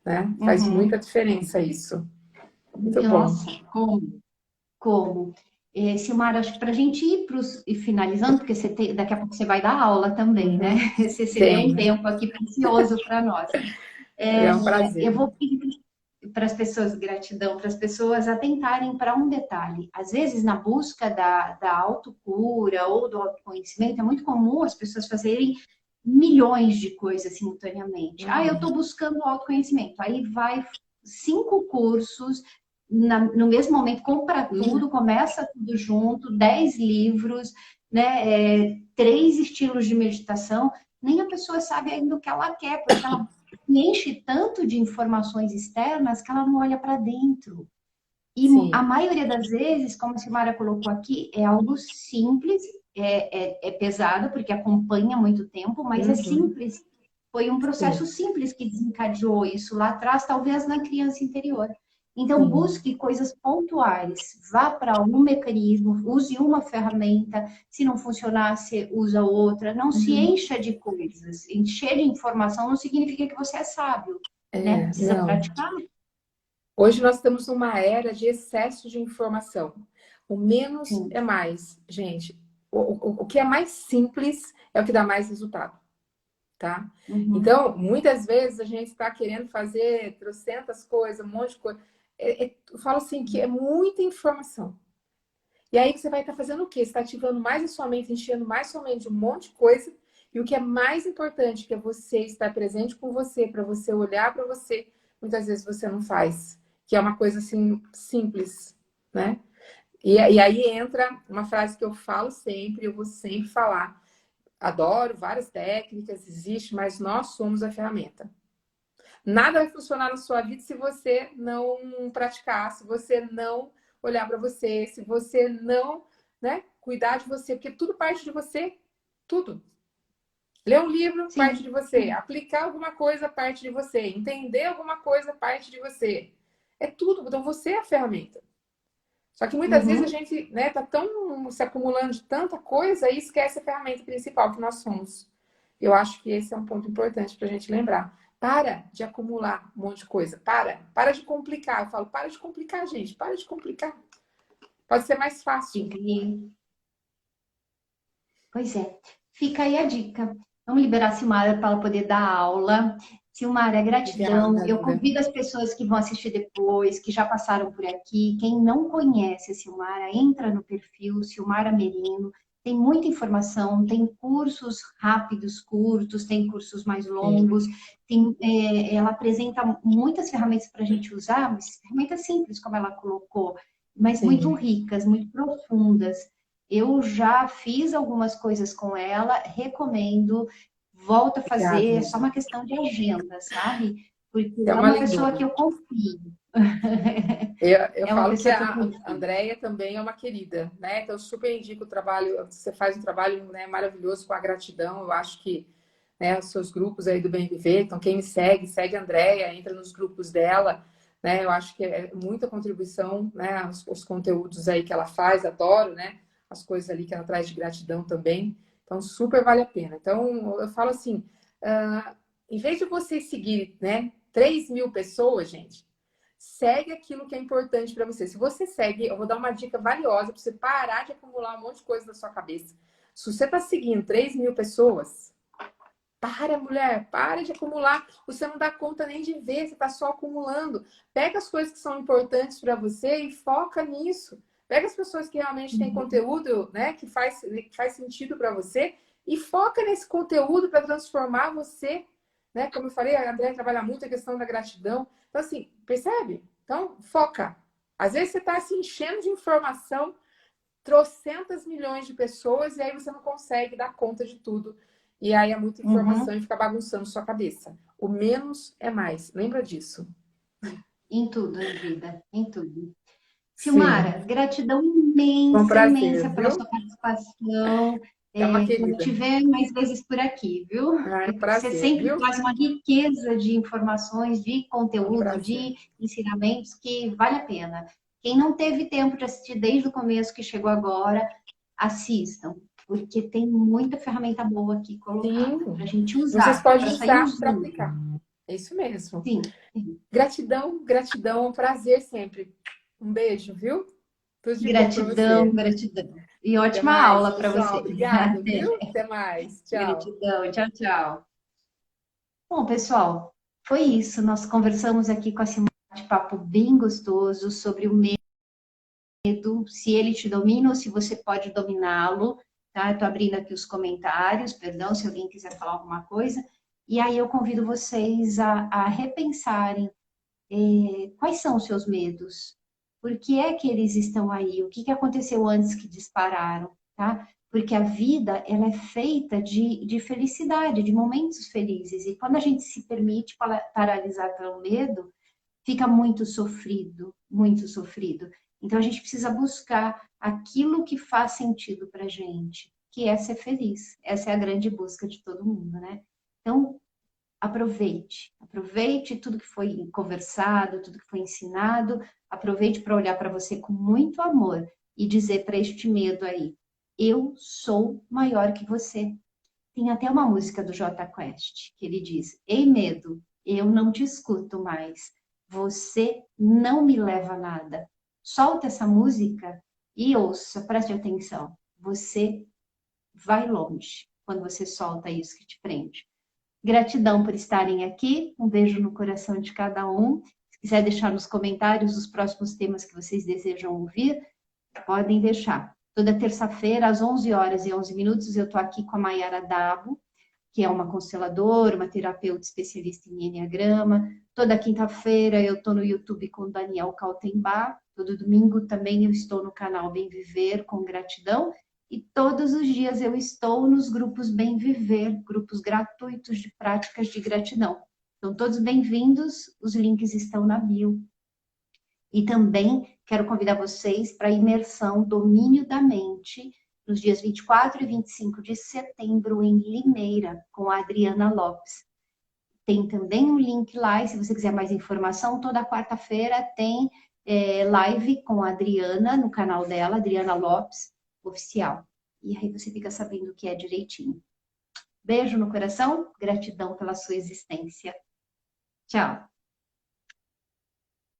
né? Faz muita Uhum. diferença isso. Muito bom. Nossa, como? Como? Silmara, acho que para a gente ir e finalizando, porque daqui a pouco você vai dar aula também, né? Uhum. Você cedeu um Tenho. tempo aqui precioso para nós. É um Eu prazer. vou pedir para as pessoas, gratidão, para as pessoas atentarem para um detalhe. Às vezes, na busca da autocura ou do autoconhecimento, é muito comum as pessoas fazerem milhões de coisas simultaneamente. Ah, eu Uhum. estou buscando autoconhecimento. Aí vai 5 cursos no mesmo momento, compra Uhum. tudo, começa tudo junto, 10 livros, né, 3 estilos de meditação. Nem a pessoa sabe ainda o que ela quer, porque ela se enche tanto de informações externas que ela não olha para dentro. E a Sim. maioria das vezes, como a Silmara colocou aqui, é algo simples, é pesado, porque acompanha muito tempo, mas é Uhum. simples. Foi um processo Sim. simples que desencadeou isso lá atrás, talvez na criança interior. Então, Sim. busque coisas pontuais, vá para um mecanismo, use uma ferramenta, se não funcionar, você usa outra. Não se Uhum. encha de coisas. Encher de informação não significa que você é sábio, né? É, Precisa não. praticar. Hoje nós estamos numa era de excesso de informação. O menos Sim. é mais, gente. O que é mais simples é o que dá mais resultado, tá? Uhum. Então, muitas vezes a gente está querendo fazer trocentas coisas, um monte de coisa. Eu falo assim que é muita informação. E aí você vai estar fazendo o quê? Você está ativando mais a sua mente, enchendo mais a sua mente de um monte de coisa. E o que é mais importante, que é você estar presente com você, para você olhar para você, muitas vezes você não faz. Que é uma coisa assim simples, né? E aí entra uma frase que eu falo sempre, eu vou sempre falar. Adoro várias técnicas, existe, mas nós somos a ferramenta. Nada vai funcionar na sua vida se você não praticar, se você não olhar para você, se você não, né, cuidar de você, porque tudo parte de você, tudo. Ler um livro parte Sim. de você, aplicar alguma coisa parte de você, entender alguma coisa parte de você. É tudo, então você é a ferramenta. Só que muitas vezes a Uhum. gente, né, tá tão se acumulando de tanta coisa e esquece a ferramenta principal que nós somos. Eu acho que esse é um ponto importante para a gente lembrar. Para de acumular um monte de coisa. Para de complicar. Eu falo, para de complicar, gente. Para de complicar. Pode ser mais fácil. Fica aí. Pois é. Fica aí a dica. Vamos liberar a Silmara para ela poder dar aula. Silmara, gratidão. Obrigada, Eu linda. convido as pessoas que vão assistir depois, que já passaram por aqui. Quem não conhece a Silmara, entra no perfil Silmara Merino. Tem muita informação, tem cursos rápidos, curtos, tem cursos mais Sim, longos. Ela apresenta muitas ferramentas para a gente usar, mas ferramentas simples, como ela colocou, mas muito sim. ricas, muito profundas. Eu já fiz algumas coisas com ela, recomendo, volto a Obrigada, fazer, é só linda. uma questão de agenda, sabe? Porque Você é é uma uma pessoa que lindona. eu confio. Eu É uma falo que pessoa que eu a confio. Andrea também é uma querida, né? Então, eu super indico o trabalho. Você faz um trabalho, né, maravilhoso com a gratidão. Eu acho que, né, os seus grupos aí do Bem Viver. Então, quem me segue, segue a Andrea, entra nos grupos dela, né? Eu acho que é muita contribuição, né? Os conteúdos aí que ela faz, adoro, né? As coisas ali que ela traz de gratidão também. Então, super vale a pena. Então, eu falo assim, em vez de você seguir, né, 3.000 pessoas, gente, segue aquilo que é importante para você. Se você segue, eu vou dar uma dica valiosa para você parar de acumular um monte de coisa na sua cabeça. Se você está seguindo 3.000 pessoas, Para, mulher, para de acumular. Você não dá conta nem de ver, você está só acumulando. Pega as coisas que são importantes para você e foca nisso. Pega as pessoas que realmente têm Uhum. conteúdo, né, que faz sentido para você e foca nesse conteúdo para transformar você, né? Como eu falei, a André trabalha muito a questão da gratidão. Então, assim, percebe? Então, foca. Às vezes você está se enchendo de informação, trocentas milhões de pessoas, e aí você não consegue dar conta de tudo. E aí é muita informação Uhum. e fica bagunçando sua cabeça. O menos é mais. Lembra disso? Em tudo na vida, em tudo. Sim. Silmara, gratidão Foi um imensa, prazer, imensa pela viu? sua participação. É uma Quando querida. tiver mais vezes por aqui, viu? É um Você prazer, sempre viu? traz uma riqueza de informações, de É um conteúdo, prazer. de ensinamentos que vale a pena. Quem não teve tempo de assistir desde o começo, que chegou agora, assistam, porque tem muita ferramenta boa aqui colocada para a Sim. gente Vocês usar, podem para sair usar para usando. aplicar. É isso mesmo. Sim, sim. Gratidão, gratidão. É um prazer sempre. Um beijo, viu? Tudo de bom para Gratidão, você. gratidão. E Até ótima mais, aula para pessoal. você. Obrigado, viu? Até mais. Tchau. Gratidão, tchau, tchau. Bom, pessoal, foi isso. Nós conversamos aqui com a Simone, um papo bem gostoso sobre o medo, se ele te domina ou se você pode dominá-lo, tá? Eu tô abrindo aqui os comentários, perdão, se alguém quiser falar alguma coisa. E aí eu convido vocês a repensarem quais são os seus medos, por que é que eles estão aí, o que que aconteceu antes que dispararam, tá? Porque a vida, ela é feita de felicidade, de momentos felizes. E quando a gente se permite paralisar pelo medo, fica muito sofrido, muito sofrido. Então a gente precisa buscar aquilo que faz sentido para gente, que é ser feliz. Essa é a grande busca de todo mundo, né? Então, aproveite, aproveite tudo que foi conversado, tudo que foi ensinado, aproveite para olhar para você com muito amor e dizer para este medo aí: eu sou maior que você. Tem até uma música do Jota Quest que ele diz: ei, medo, eu não te escuto mais. Você não me leva a nada. Solta essa música e ouça, preste atenção. Você vai longe quando você solta isso que te prende. Gratidão por estarem aqui. Um beijo no coração de cada um. Se quiser deixar nos comentários os próximos temas que vocês desejam ouvir, podem deixar. Toda terça-feira, às 11 horas e 11 minutos, eu estou aqui com a Mayara Dabo, que é uma consteladora, uma terapeuta especialista em Enneagrama. Toda quinta-feira eu estou no YouTube com o Daniel Kaltenbach. Todo domingo também eu estou no canal Bem Viver com Gratidão. E todos os dias eu estou nos grupos Bem Viver, grupos gratuitos de práticas de gratidão. Então, todos bem-vindos, os links estão na bio. E também quero convidar vocês para a imersão Domínio da Mente, nos dias 24 e 25 de setembro, em Limeira, com a Adriana Lopes. Tem também um link lá, e se você quiser mais informação, toda quarta-feira tem live com a Adriana, no canal dela, Adriana Lopes, oficial. E aí você fica sabendo o que é direitinho. Beijo no coração, gratidão pela sua existência. Tchau.